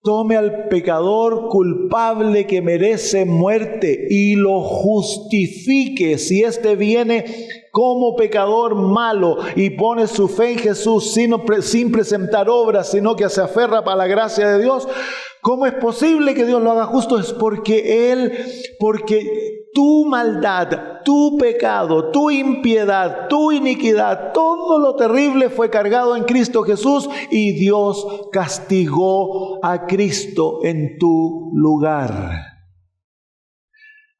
tome al pecador culpable que merece muerte y lo justifique si éste viene como pecador malo y pone su fe en Jesús sin presentar obras, sino que se aferra para la gracia de Dios? ¿Cómo es posible que Dios lo haga justo? Es porque tu maldad, tu pecado, tu impiedad, tu iniquidad, todo lo terrible fue cargado en Cristo Jesús y Dios castigó a Cristo en tu lugar.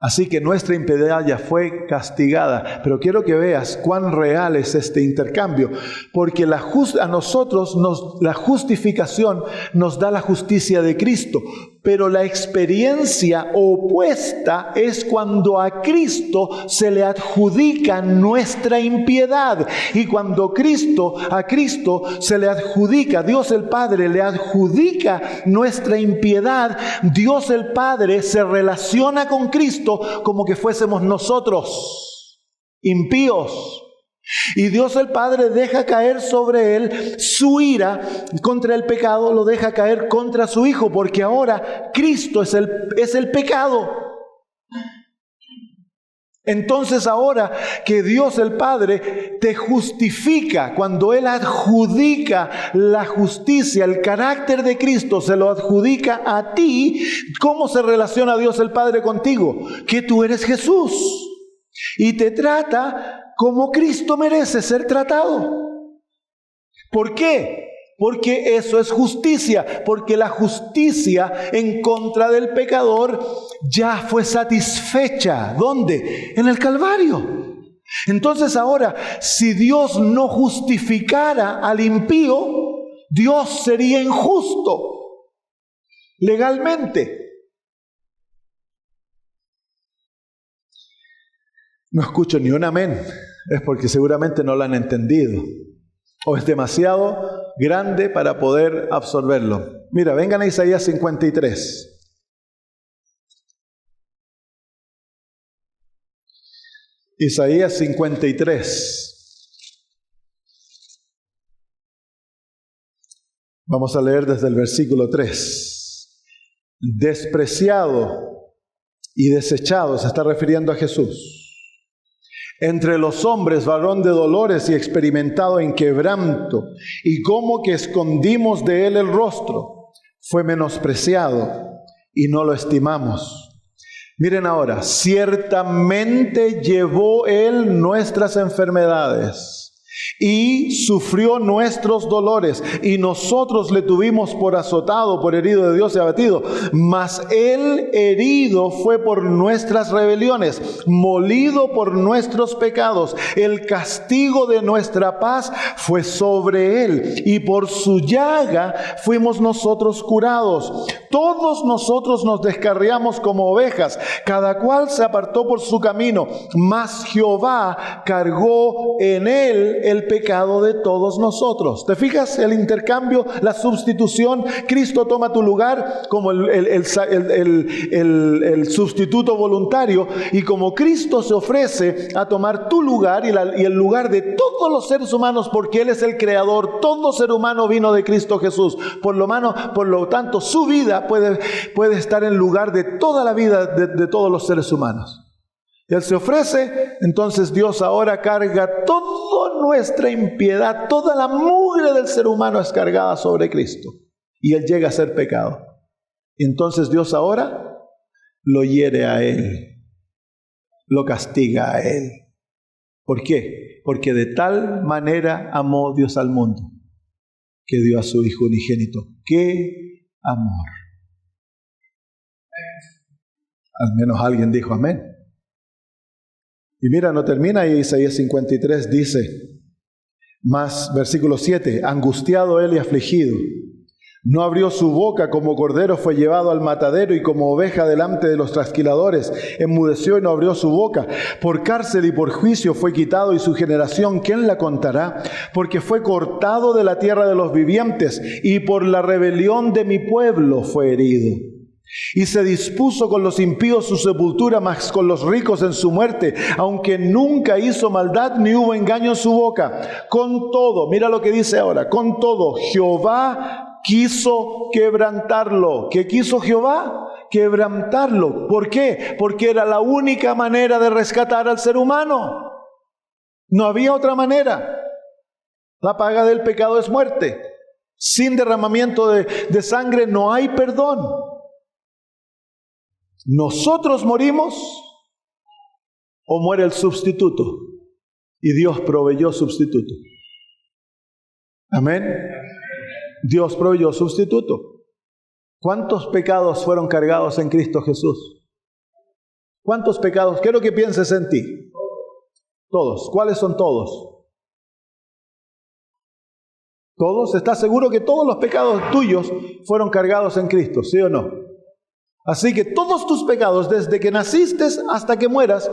Así que nuestra impiedad ya fue castigada. Pero quiero que veas cuán real es este intercambio. Porque a nosotros la justificación nos da la justicia de Cristo. Pero la experiencia opuesta es cuando a Cristo se le adjudica nuestra impiedad. Y cuando a Cristo se le adjudica, Dios el Padre le adjudica nuestra impiedad, Dios el Padre se relaciona con Cristo como que fuésemos nosotros impíos. Y Dios el Padre deja caer sobre Él su ira contra el pecado, lo deja caer contra su Hijo, porque ahora Cristo es el pecado. Entonces ahora que Dios el Padre te justifica, cuando Él adjudica la justicia, el carácter de Cristo se lo adjudica a ti, ¿cómo se relaciona Dios el Padre contigo? Que tú eres Jesús y te trata como Cristo merece ser tratado. ¿Por qué? Porque eso es justicia, porque la justicia en contra del pecador ya fue satisfecha. ¿Dónde? En el Calvario. Entonces ahora, si Dios no justificara al impío, Dios sería injusto legalmente. No escucho ni un amén, es porque seguramente no lo han entendido. O es demasiado grande para poder absorberlo. Mira, vengan a Isaías 53. Isaías 53. Vamos a leer desde el versículo 3. Despreciado y desechado, se está refiriendo a Jesús. Entre los hombres, varón de dolores y experimentado en quebranto, y como que escondimos de él el rostro, fue menospreciado y no lo estimamos. Miren ahora, ciertamente llevó él nuestras enfermedades y sufrió nuestros dolores, y nosotros le tuvimos por azotado, por herido de Dios y abatido. Mas él herido fue por nuestras rebeliones, molido por nuestros pecados. El castigo de nuestra paz fue sobre él, y por su llaga fuimos nosotros curados. Todos nosotros nos descarriamos como ovejas, cada cual se apartó por su camino, mas Jehová cargó en él el pecado de todos nosotros. ¿Te fijas el intercambio, la sustitución? Cristo toma tu lugar como el sustituto voluntario, y como Cristo se ofrece a tomar tu lugar y el lugar de todos los seres humanos, porque Él es el creador, todo ser humano vino de Cristo Jesús. Por lo tanto, su vida puede estar en lugar de toda la vida de todos los seres humanos. Él se ofrece, entonces Dios ahora carga toda nuestra impiedad, toda la mugre del ser humano es cargada sobre Cristo, y Él llega a ser pecado. Y entonces Dios ahora lo hiere a Él, lo castiga a Él. ¿Por qué? Porque de tal manera amó Dios al mundo, que dio a su Hijo unigénito. ¡Qué amor! Al menos alguien dijo amén. Y mira, no termina ahí. Isaías 53 dice, más versículo 7, angustiado él y afligido, no abrió su boca, como cordero fue llevado al matadero, y como oveja delante de los trasquiladores, enmudeció y no abrió su boca. Por cárcel y por juicio fue quitado, y su generación, ¿quién la contará? Porque fue cortado de la tierra de los vivientes, y por la rebelión de mi pueblo fue herido. Y se dispuso con los impíos su sepultura, mas con los ricos en su muerte, aunque nunca hizo maldad ni hubo engaño en su boca. Con todo, mira lo que dice ahora, con todo Jehová quiso quebrantarlo. ¿Qué quiso Jehová? Quebrantarlo. ¿Por qué? Porque era la única manera de rescatar al ser humano. No había otra manera. La paga del pecado es muerte. Sin derramamiento de sangre no hay perdón. ¿Nosotros morimos o muere el sustituto? Y Dios proveyó sustituto. Amén. Dios proveyó sustituto. ¿Cuántos pecados fueron cargados en Cristo Jesús? ¿Cuántos pecados? Quiero que pienses en ti. Todos. ¿Cuáles son todos? ¿Todos? ¿Estás seguro que todos los pecados tuyos fueron cargados en Cristo? ¿Sí o no? Así que todos tus pecados, desde que naciste hasta que mueras,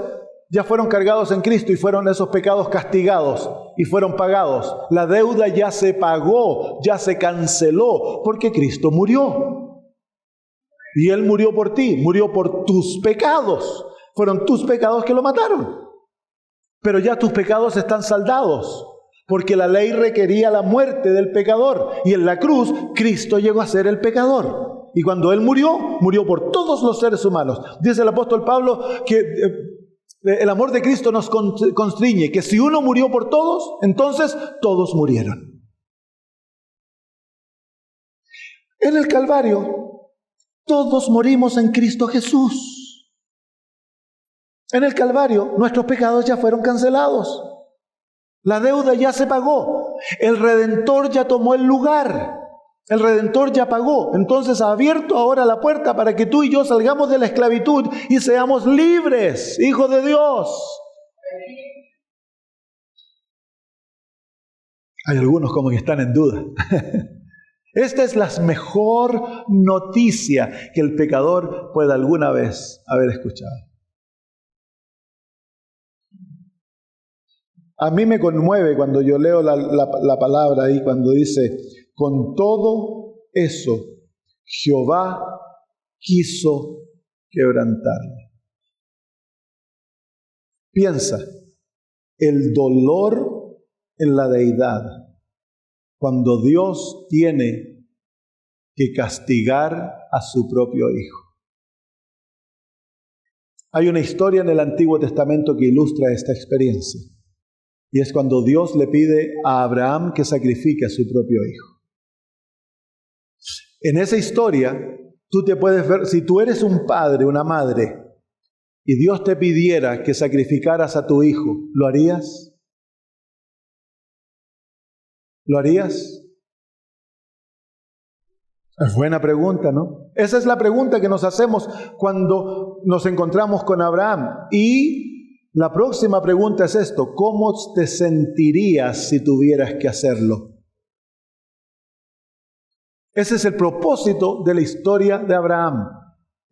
ya fueron cargados en Cristo, y fueron esos pecados castigados y fueron pagados. La deuda ya se pagó, ya se canceló, porque Cristo murió. Y Él murió por ti, murió por tus pecados. Fueron tus pecados que lo mataron. Pero ya tus pecados están saldados, porque la ley requería la muerte del pecador, y en la cruz Cristo llegó a ser el pecador. Y cuando Él murió, murió por todos los seres humanos. Dice el apóstol Pablo que El amor de Cristo nos constriñe, que si uno murió por todos, entonces todos murieron. En el Calvario, todos morimos en Cristo Jesús. En el Calvario, nuestros pecados ya fueron cancelados. La deuda ya se pagó. El Redentor ya tomó el lugar. El Redentor ya pagó. Entonces ha abierto ahora la puerta para que tú y yo salgamos de la esclavitud y seamos libres, hijos de Dios. Hay algunos como que están en duda. Esta es la mejor noticia que el pecador pueda alguna vez haber escuchado. A mí me conmueve cuando yo leo la palabra ahí, cuando dice, con todo eso Jehová quiso quebrantarlo. Piensa, el dolor en la deidad, cuando Dios tiene que castigar a su propio Hijo. Hay una historia en el Antiguo Testamento que ilustra esta experiencia. Y es cuando Dios le pide a Abraham que sacrifique a su propio hijo. En esa historia, tú te puedes ver, si tú eres un padre, una madre, y Dios te pidiera que sacrificaras a tu hijo, ¿lo harías? ¿Lo harías? Es buena pregunta, ¿no? Esa es la pregunta que nos hacemos cuando nos encontramos con Abraham. Y la próxima pregunta es esto: ¿cómo te sentirías si tuvieras que hacerlo? Ese es el propósito de la historia de Abraham.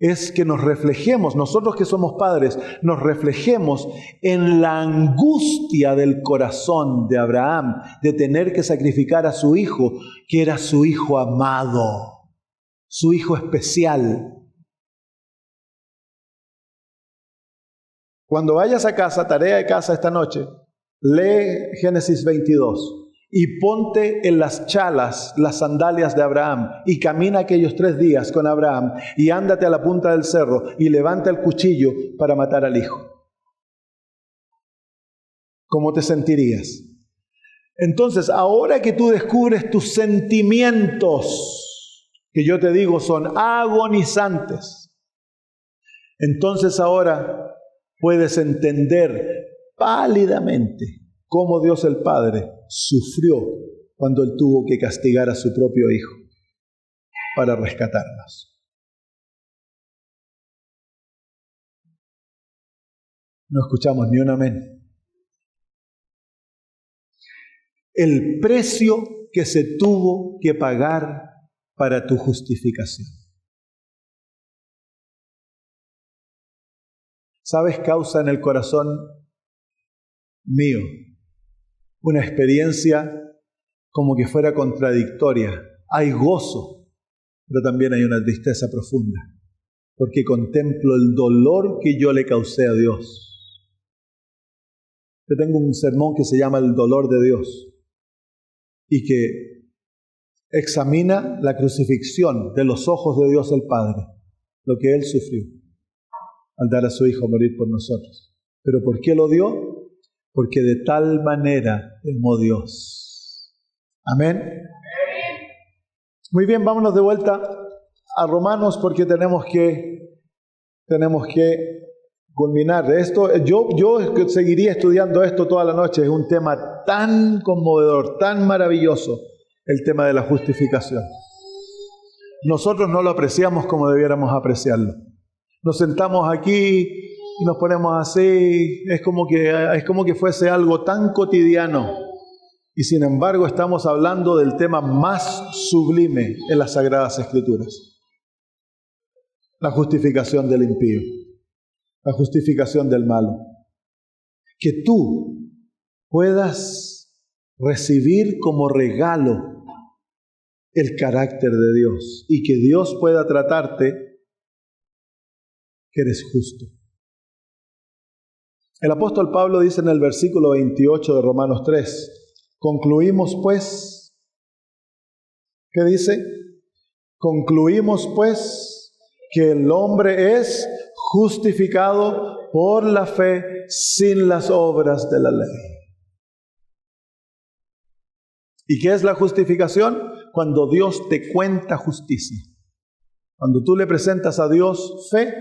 Es que nos reflejemos, nosotros que somos padres, nos reflejemos en la angustia del corazón de Abraham de tener que sacrificar a su hijo, que era su hijo amado, su hijo especial. Cuando vayas a casa, tarea de casa esta noche, lee Génesis 22 y ponte en las chalas las sandalias de Abraham y camina aquellos 3 días con Abraham y ándate a la punta del cerro y levanta el cuchillo para matar al hijo. ¿Cómo te sentirías? Entonces, ahora que tú descubres tus sentimientos, que yo te digo son agonizantes, entonces ahora puedes entender pálidamente cómo Dios el Padre sufrió cuando Él tuvo que castigar a su propio Hijo para rescatarnos. No escuchamos ni un amén. El precio que se tuvo que pagar para tu justificación. ¿Sabes? Causa en el corazón mío una experiencia como que fuera contradictoria. Hay gozo, pero también hay una tristeza profunda, porque contemplo el dolor que yo le causé a Dios. Yo tengo un sermón que se llama El dolor de Dios y que examina la crucifixión de los ojos de Dios el Padre, lo que Él sufrió al dar a su Hijo a morir por nosotros. ¿Pero por qué lo dio? Porque de tal manera amó Dios. Amén. Muy bien, vámonos de vuelta a Romanos porque tenemos que culminar esto. Yo seguiría estudiando esto toda la noche. Es un tema tan conmovedor, tan maravilloso, el tema de la justificación. Nosotros no lo apreciamos como debiéramos apreciarlo. Nos sentamos aquí y nos ponemos así, es como que fuese algo tan cotidiano. Y sin embargo estamos hablando del tema más sublime en las Sagradas Escrituras. La justificación del impío, la justificación del malo. Que tú puedas recibir como regalo el carácter de Dios y que Dios pueda tratarte que eres justo. El apóstol Pablo dice en el versículo 28 de Romanos 3, concluimos pues, ¿qué dice? Concluimos pues que el hombre es justificado por la fe sin las obras de la ley. ¿Y qué es la justificación? Cuando Dios te cuenta justicia. Cuando tú le presentas a Dios fe,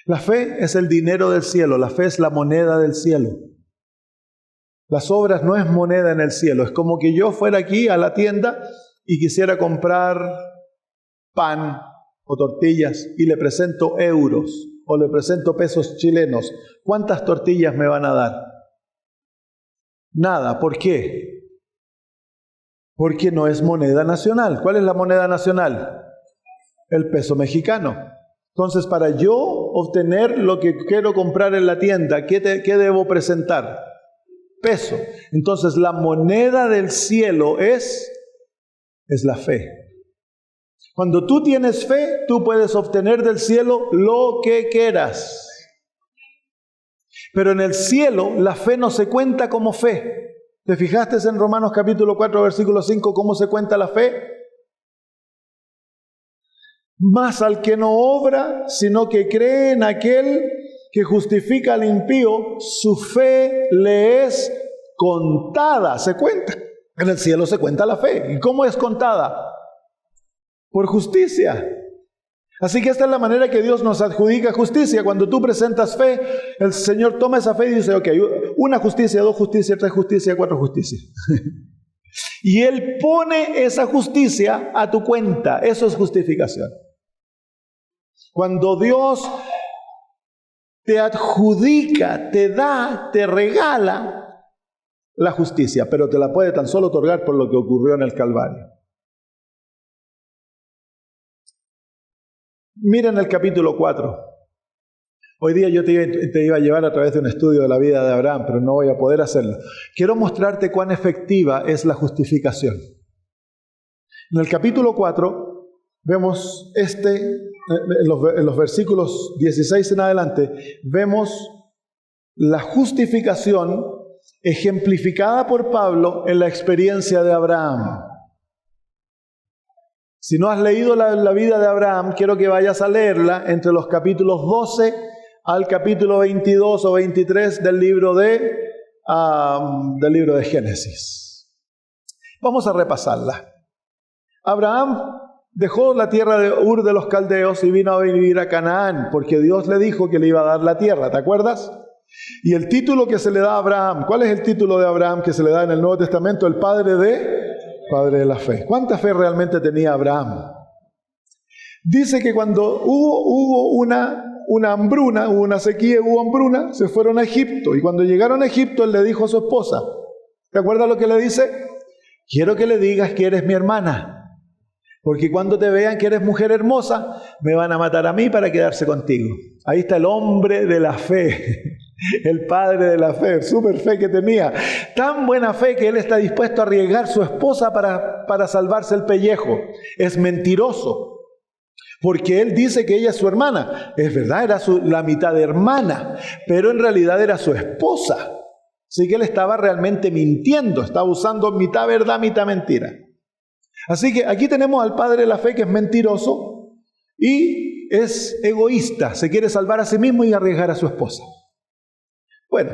la fe es el dinero del cielo, la fe es la moneda del cielo. Las obras no es moneda en el cielo, es como que yo fuera aquí a la tienda y quisiera comprar pan o tortillas y le presento euros o le presento pesos chilenos. ¿Cuántas tortillas me van a dar? Nada. ¿Por qué? Porque no es moneda nacional. ¿Cuál es la moneda nacional? El peso mexicano. Entonces, para yo obtener lo que quiero comprar en la tienda, ¿qué debo presentar? Peso. Entonces, la moneda del cielo es la fe. Cuando tú tienes fe, tú puedes obtener del cielo lo que quieras. Pero en el cielo, la fe no se cuenta como fe. ¿Te fijaste en Romanos capítulo 4, versículo 5, cómo se cuenta la fe? Mas al que no obra, sino que cree en aquel que justifica al impío, su fe le es contada. Se cuenta. En el cielo se cuenta la fe. ¿Y cómo es contada? Por justicia. Así que esta es la manera que Dios nos adjudica justicia. Cuando tú presentas fe, el Señor toma esa fe y dice, ok, 1 justicia, 2 justicia, 3 justicia, 4 justicia. Y Él pone esa justicia a tu cuenta. Eso es justificación. Cuando Dios te adjudica, te da, te regala la justicia, pero te la puede tan solo otorgar por lo que ocurrió en el Calvario. Miren el capítulo 4. Hoy día yo te iba a llevar a través de un estudio de la vida de Abraham, pero no voy a poder hacerlo. Quiero mostrarte cuán efectiva es la justificación. En el capítulo 4 vemos en los versículos 16 en adelante, vemos la justificación ejemplificada por Pablo en la experiencia de Abraham. Si no has leído la vida de Abraham, quiero que vayas a leerla entre los capítulos 12 al capítulo 22 o 23 del libro de Génesis. Vamos a repasarla. Abraham dejó la tierra de Ur de los Caldeos y vino a vivir a Canaán, porque Dios le dijo que le iba a dar la tierra, ¿te acuerdas? Y el título que se le da a Abraham, ¿cuál es el título de Abraham que se le da en el Nuevo Testamento? El padre de la fe. ¿Cuánta fe realmente tenía Abraham? Dice que cuando hubo una hambruna, hubo una sequía, hubo hambruna, se fueron a Egipto. Y cuando llegaron a Egipto, él le dijo a su esposa, ¿te acuerdas lo que le dice? Quiero que le digas que eres mi hermana, porque cuando te vean que eres mujer hermosa, me van a matar a mí para quedarse contigo. Ahí está el hombre de la fe. El padre de la fe, súper fe que tenía. Tan buena fe que él está dispuesto a arriesgar su esposa para salvarse el pellejo. Es mentiroso, porque él dice que ella es su hermana. Es verdad, era la mitad de hermana, pero en realidad era su esposa. Así que él estaba realmente mintiendo, estaba usando mitad verdad, mitad mentira. Así que aquí tenemos al padre de la fe que es mentiroso y es egoísta, se quiere salvar a sí mismo y arriesgar a su esposa. Bueno,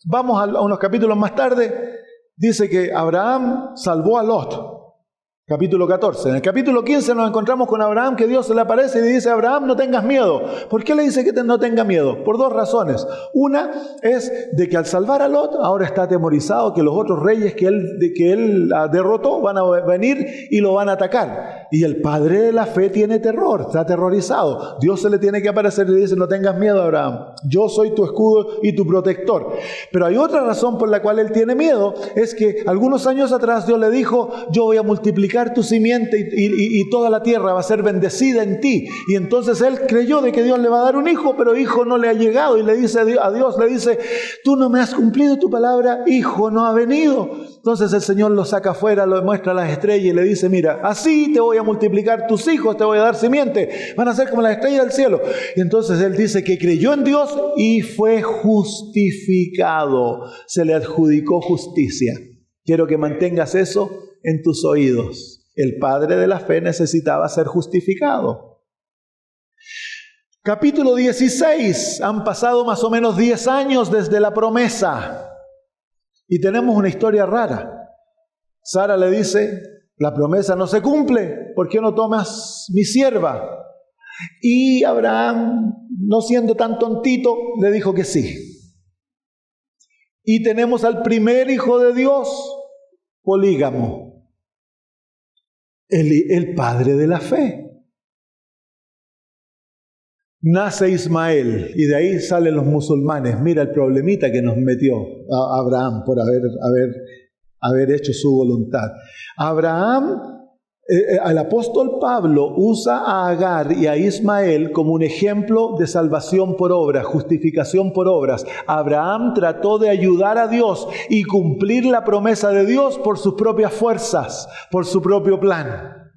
vamos a unos capítulos más tarde, dice que Abraham salvó a Lot, capítulo 14. En el capítulo 15 nos encontramos con Abraham, que Dios se le aparece y le dice, Abraham, no tengas miedo. ¿Por qué le dice que no tenga miedo? Por 2 razones. Una es de que al salvar a Lot, ahora está atemorizado que los otros reyes que él derrotó van a venir y lo van a atacar. Y el padre de la fe tiene terror, está aterrorizado. Dios se le tiene que aparecer y le dice, no tengas miedo, Abraham. Yo soy tu escudo y tu protector. Pero hay otra razón por la cual él tiene miedo, es que algunos años atrás Dios le dijo, yo voy a multiplicar tu simiente y toda la tierra va a ser bendecida en ti. Y entonces él creyó de que Dios le va a dar un hijo, pero hijo no le ha llegado. Y le dice a Dios, le dice, tú no me has cumplido tu palabra, hijo no ha venido. Entonces el Señor lo saca afuera, lo muestra a las estrellas y le dice, mira, así te voy a multiplicar tus hijos, te voy a dar simiente, van a ser como las estrellas del cielo. Y entonces él dice que creyó en Dios y fue justificado, se le adjudicó justicia. Quiero que mantengas eso en tus oídos. El padre de la fe necesitaba ser justificado. Capítulo 16. Han pasado más o menos 10 años desde la promesa. Y tenemos una historia rara. Sara le dice, la promesa no se cumple, ¿por qué no tomas mi sierva? Y Abraham, no siendo tan tontito, le dijo que sí. Y tenemos al primer hijo de Dios, polígamo, el padre de la fe. Nace Ismael y de ahí salen los musulmanes. Mira el problemita que nos metió a Abraham por haber hecho su voluntad. Abraham, el apóstol Pablo usa a Agar y a Ismael como un ejemplo de salvación por obras, justificación por obras. Abraham trató de ayudar a Dios y cumplir la promesa de Dios por sus propias fuerzas, por su propio plan.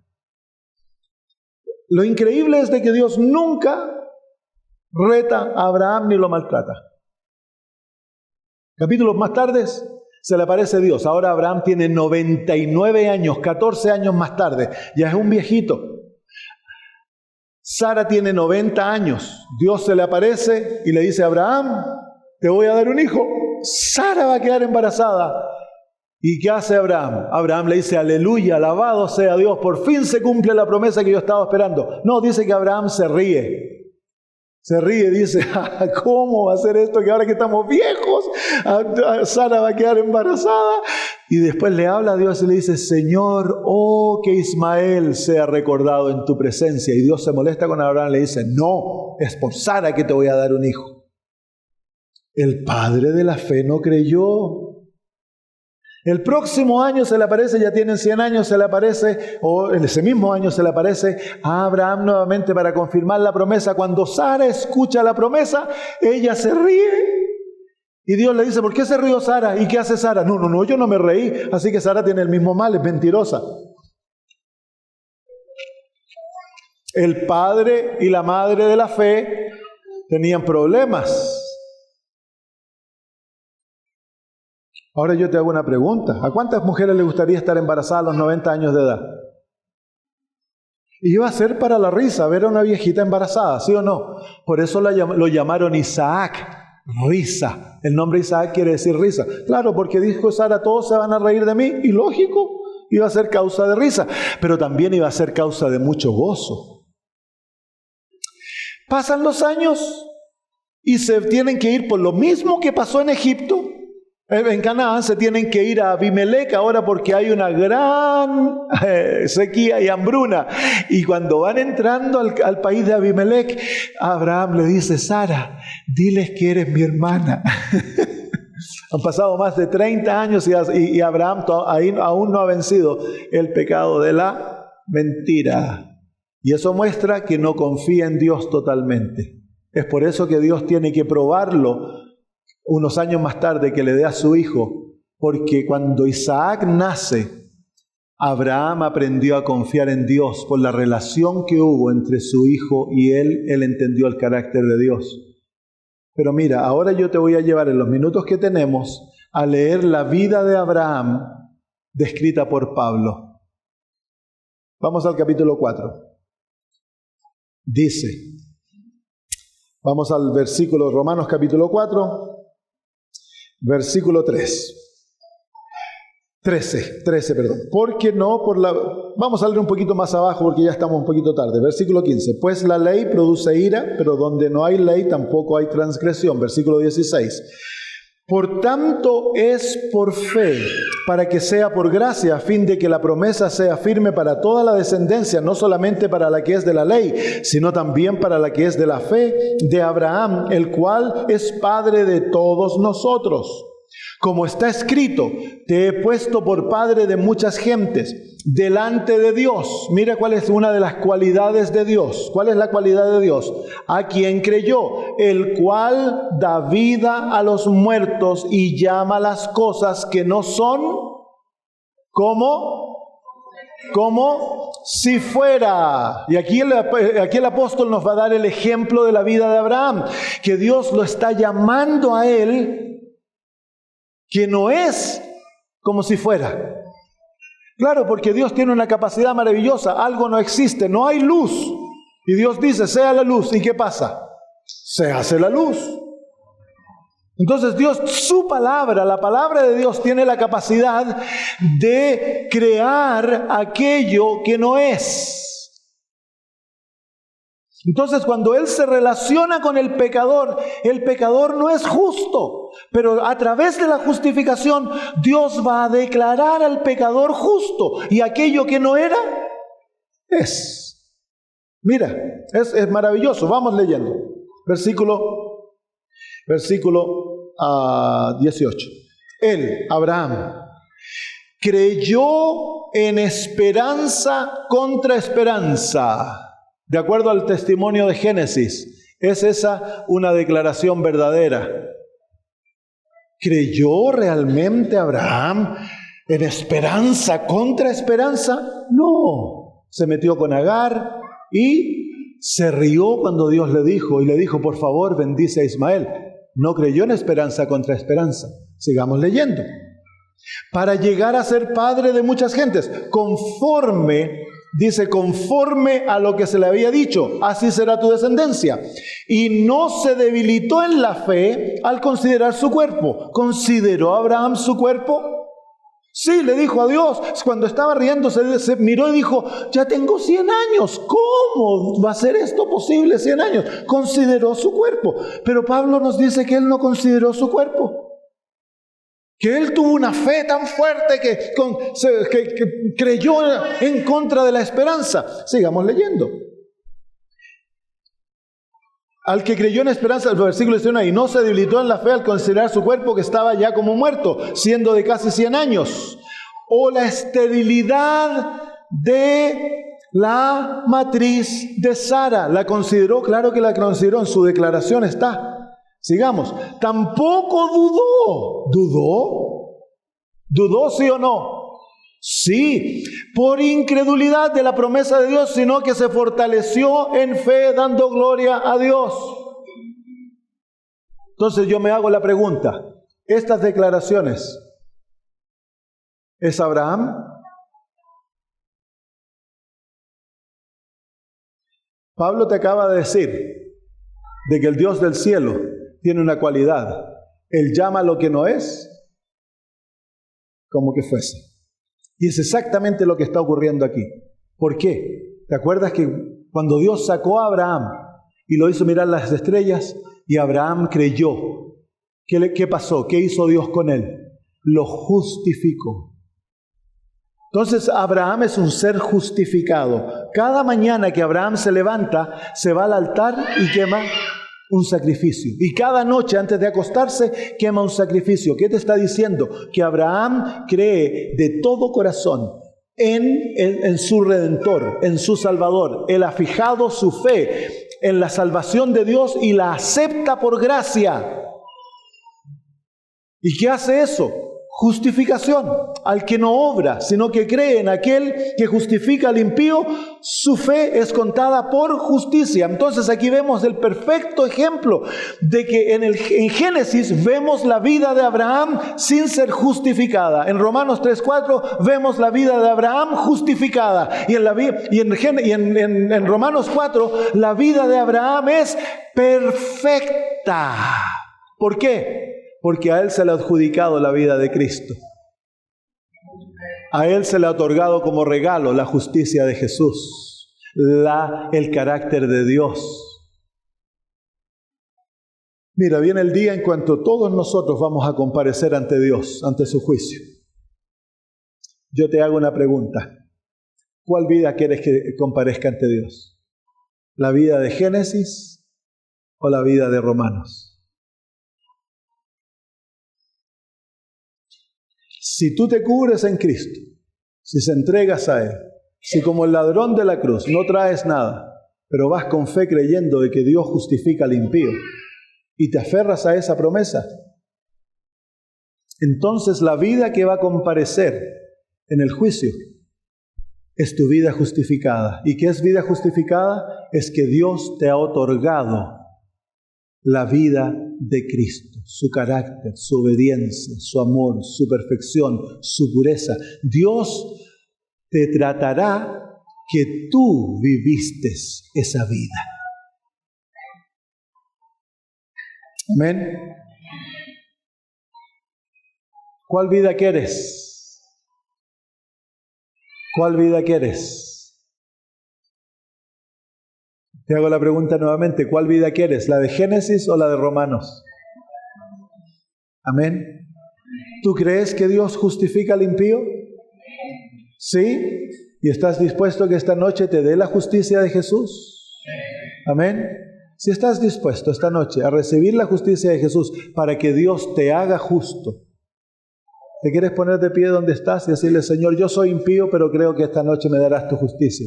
Lo increíble es de que Dios nunca reta a Abraham ni lo maltrata. Capítulos más tarde se le aparece Dios. Ahora Abraham tiene 99 años, 14 años más tarde. Ya es un viejito. Sara tiene 90 años. Dios se le aparece y le dice a Abraham, te voy a dar un hijo. Sara va a quedar embarazada. ¿Y qué hace Abraham? Abraham le dice, aleluya, alabado sea Dios. Por fin se cumple la promesa que yo estaba esperando. No, dice que Abraham se ríe. Se ríe, dice, ¿cómo va a ser esto que ahora que estamos viejos, Sara va a quedar embarazada? Y después le habla a Dios y le dice, Señor, oh, que Ismael sea recordado en tu presencia. Y Dios se molesta con Abraham y le dice, no, es por Sara que te voy a dar un hijo. El padre de la fe no creyó. El próximo año se le aparece, ya tienen 100 años, se le aparece, o en ese mismo año se le aparece a Abraham nuevamente para confirmar la promesa. Cuando Sara escucha la promesa, ella se ríe. Y Dios le dice, ¿por qué se rió Sara? ¿Y qué hace Sara? No, yo no me reí. Así que Sara tiene el mismo mal, es mentirosa. El padre y la madre de la fe tenían problemas. Ahora yo te hago una pregunta. ¿A cuántas mujeres les gustaría estar embarazadas a los 90 años de edad? Y iba a ser para la risa ver a una viejita embarazada, ¿sí o no? Por eso lo llamaron Isaac, risa. El nombre Isaac quiere decir risa. Claro, porque dijo Sara, todos se van a reír de mí. Y lógico, iba a ser causa de risa. Pero también iba a ser causa de mucho gozo. Pasan los años y se tienen que ir por lo mismo que pasó en Egipto. En Canaán se tienen que ir a Abimelec ahora porque hay una gran sequía y hambruna. Y cuando van entrando al país de Abimelec, Abraham le dice, Sara, diles que eres mi hermana. Han pasado más de 30 años y Abraham aún no ha vencido el pecado de la mentira. Y eso muestra que no confía en Dios totalmente. Es por eso que Dios tiene que probarlo unos años más tarde, que le dé a su hijo, porque cuando Isaac nace, Abraham aprendió a confiar en Dios por la relación que hubo entre su hijo y él entendió el carácter de Dios. Pero mira, ahora yo te voy a llevar en los minutos que tenemos a leer la vida de Abraham descrita por Pablo. Vamos al capítulo 4. Dice, vamos al versículo, Romanos capítulo 4, versículo 13, perdón. Porque no por la... Vamos a leer un poquito más abajo porque ya estamos un poquito tarde. Versículo 15. Pues la ley produce ira, pero donde no hay ley tampoco hay transgresión. Versículo 16. Por tanto es por fe, para que sea por gracia, a fin de que la promesa sea firme para toda la descendencia, no solamente para la que es de la ley, sino también para la que es de la fe de Abraham, el cual es padre de todos nosotros. Como está escrito, te he puesto por padre de muchas gentes delante de Dios. Mira cuál es una de las cualidades de Dios. ¿Cuál es la cualidad de Dios? A quien creyó, el cual da vida a los muertos y llama las cosas que no son como si fuera. Y aquí el apóstol nos va a dar el ejemplo de la vida de Abraham, que Dios lo está llamando a él, que no es como si fuera. Claro, porque Dios tiene una capacidad maravillosa. Algo no existe, no hay luz. Y Dios dice, sea la luz. ¿Y qué pasa? Se hace la luz. Entonces Dios, su palabra, la palabra de Dios tiene la capacidad de crear aquello que no es. Entonces cuando Él se relaciona con el pecador no es justo. Pero a través de la justificación, Dios va a declarar al pecador justo. Y aquello que no era, es. Mira, es maravilloso. Vamos leyendo. Versículo 18. Él, Abraham, creyó en esperanza contra esperanza. De acuerdo al testimonio de Génesis, ¿es esa una declaración verdadera? ¿Creyó realmente Abraham en esperanza contra esperanza? No. Se metió con Agar y se rió cuando Dios le dijo, y le dijo, por favor, bendice a Ismael. No creyó en esperanza contra esperanza. Sigamos leyendo. Para llegar a ser padre de muchas gentes, conforme a lo que se le había dicho, así será tu descendencia. Y no se debilitó en la fe al considerar su cuerpo. ¿Consideró Abraham su cuerpo? Sí, le dijo a Dios. Cuando estaba riendo, se miró y dijo, ya tengo 100 años. ¿Cómo va a ser esto posible, 100 años? Consideró su cuerpo. Pero Pablo nos dice que él no consideró su cuerpo. Que él tuvo una fe tan fuerte que creyó en contra de la esperanza. Sigamos leyendo. Al que creyó en esperanza, el versículo 19, y no se debilitó en la fe al considerar su cuerpo que estaba ya como muerto, siendo de casi 100 años. O la esterilidad de la matriz de Sara. ¿La consideró? Claro que la consideró, en su declaración está. Sigamos. Tampoco dudó. ¿Dudó? ¿Dudó, sí o no? Sí, por incredulidad de la promesa de Dios, sino que se fortaleció en fe dando gloria a Dios. Entonces yo me hago la pregunta, ¿estas declaraciones es Abraham? Pablo te acaba de decir de que el Dios del cielo tiene una cualidad. Él llama lo que no es como que fuese. Y es exactamente lo que está ocurriendo aquí. ¿Por qué? ¿Te acuerdas que cuando Dios sacó a Abraham y lo hizo mirar las estrellas y Abraham creyó? ¿Qué pasó? ¿Qué hizo Dios con él? Lo justificó. Entonces Abraham es un ser justificado. Cada mañana que Abraham se levanta, se va al altar y quema un sacrificio. Y cada noche antes de acostarse, quema un sacrificio. ¿Qué te está diciendo? Que Abraham cree de todo corazón en su Redentor, en su Salvador. Él ha fijado su fe en la salvación de Dios y la acepta por gracia. ¿Y qué hace eso? Justificación. Al que no obra, sino que cree en aquel que justifica al impío, su fe es contada por justicia. Entonces aquí vemos el perfecto ejemplo de que en Génesis vemos la vida de Abraham sin ser justificada. En Romanos 3:4 vemos la vida de Abraham justificada. Y en Romanos 4 la vida de Abraham es perfecta. ¿Por qué? Porque a él se le ha adjudicado la vida de Cristo. A él se le ha otorgado como regalo la justicia de Jesús, el carácter de Dios. Mira, viene el día en cuanto todos nosotros vamos a comparecer ante Dios, ante su juicio. Yo te hago una pregunta. ¿Cuál vida quieres que comparezca ante Dios? ¿La vida de Génesis o la vida de Romanos? Si tú te cubres en Cristo, si se entregas a Él, si como el ladrón de la cruz no traes nada, pero vas con fe creyendo de que Dios justifica al impío y te aferras a esa promesa, entonces la vida que va a comparecer en el juicio es tu vida justificada. ¿Y qué es vida justificada? Es que Dios te ha otorgado la vida de Cristo, su carácter, su obediencia, su amor, su perfección, su pureza. Dios te tratará que tú viviste esa vida. Amén. ¿Cuál vida quieres? ¿Cuál vida quieres? Te hago la pregunta nuevamente, ¿cuál vida quieres? ¿La de Génesis o la de Romanos? Amén. ¿Tú crees que Dios justifica al impío? ¿Sí? ¿Y estás dispuesto a que esta noche te dé la justicia de Jesús? Amén. Si estás dispuesto esta noche a recibir la justicia de Jesús para que Dios te haga justo, ¿te quieres poner de pie donde estás y decirle, Señor, yo soy impío, pero creo que esta noche me darás tu justicia?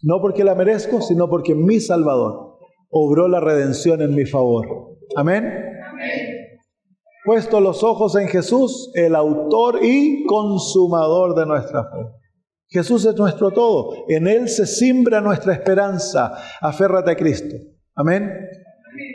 No porque la merezco, sino porque mi Salvador obró la redención en mi favor. Amén. Puesto los ojos en Jesús, el autor y consumador de nuestra fe. Jesús es nuestro todo. En Él se siembra nuestra esperanza. Aférrate a Cristo. Amén.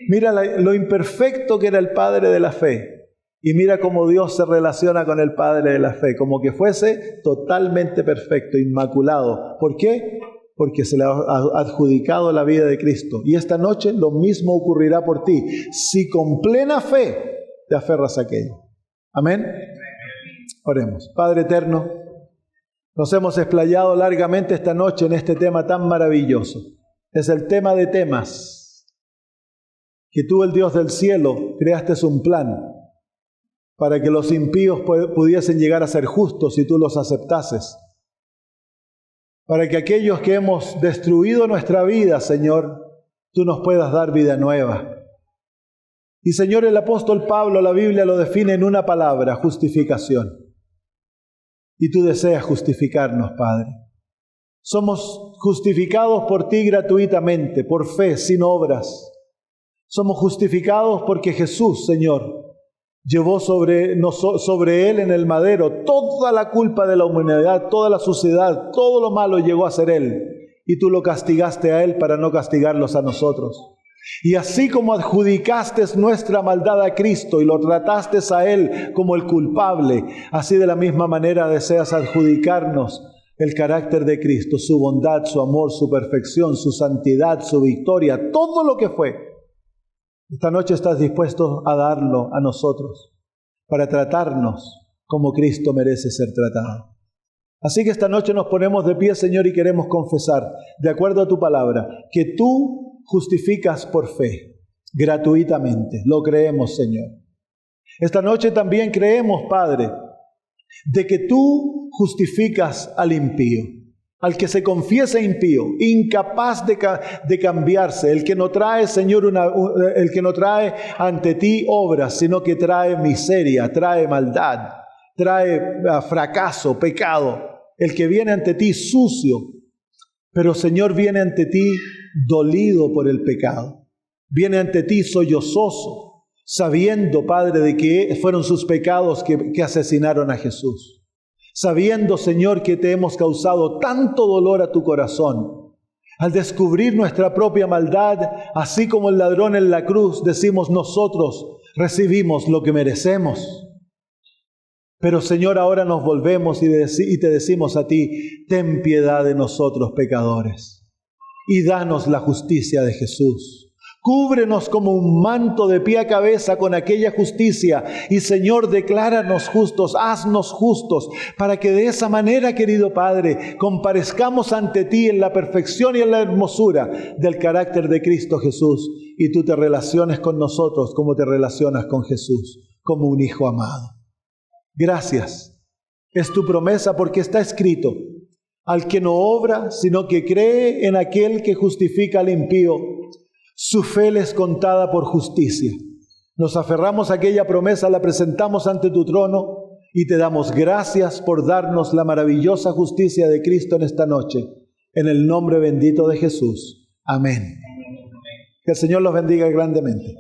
Mira lo imperfecto que era el Padre de la fe. Y mira cómo Dios se relaciona con el Padre de la fe. Como que fuese totalmente perfecto, inmaculado. ¿Por qué? Porque se le ha adjudicado la vida de Cristo. Y esta noche lo mismo ocurrirá por ti. Si con plena fe te aferras a aquello. Amén. Oremos. Padre eterno, nos hemos explayado largamente esta noche en este tema tan maravilloso. Es el tema de temas. Que tú, el Dios del cielo, creaste un plan para que los impíos pudiesen llegar a ser justos y tú los aceptases. Para que aquellos que hemos destruido nuestra vida, Señor, tú nos puedas dar vida nueva. Y Señor, el apóstol Pablo, la Biblia lo define en una palabra, justificación. Y tú deseas justificarnos, Padre. Somos justificados por ti gratuitamente, por fe, sin obras. Somos justificados porque Jesús, Señor, llevó sobre Él en el madero toda la culpa de la humanidad, toda la suciedad, todo lo malo llegó a ser Él. Y tú lo castigaste a Él para no castigarlos a nosotros. Y así como adjudicaste nuestra maldad a Cristo y lo trataste a Él como el culpable, así de la misma manera deseas adjudicarnos el carácter de Cristo, su bondad, su amor, su perfección, su santidad, su victoria, todo lo que fue. Esta noche estás dispuesto a darlo a nosotros para tratarnos como Cristo merece ser tratado. Así que esta noche nos ponemos de pie, Señor, y queremos confesar, de acuerdo a tu palabra, que tú justificas por fe, gratuitamente. Lo creemos, Señor. Esta noche también creemos, Padre, de que tú justificas al impío, al que se confiesa impío, incapaz de cambiarse, el que no trae, Señor, el que no trae ante ti obras, sino que trae miseria, trae maldad, trae fracaso, pecado, el que viene ante ti sucio, pero Señor viene ante ti dolido por el pecado, viene ante ti sollozoso, sabiendo, Padre, de que fueron sus pecados que asesinaron a Jesús. Sabiendo, Señor, que te hemos causado tanto dolor a tu corazón. Al descubrir nuestra propia maldad, así como el ladrón en la cruz, decimos nosotros recibimos lo que merecemos. Pero, Señor, ahora nos volvemos y te decimos a ti, ten piedad de nosotros pecadores y danos la justicia de Jesús. Cúbrenos como un manto de pie a cabeza con aquella justicia. Y Señor, decláranos justos, haznos justos, para que de esa manera, querido Padre, comparezcamos ante ti en la perfección y en la hermosura del carácter de Cristo Jesús. Y tú te relaciones con nosotros como te relacionas con Jesús, como un hijo amado. Gracias. Es tu promesa porque está escrito: al que no obra, sino que cree en aquel que justifica al impío, su fe le es contada por justicia. Nos aferramos a aquella promesa, la presentamos ante tu trono y te damos gracias por darnos la maravillosa justicia de Cristo en esta noche. En el nombre bendito de Jesús. Amén. Que el Señor los bendiga grandemente.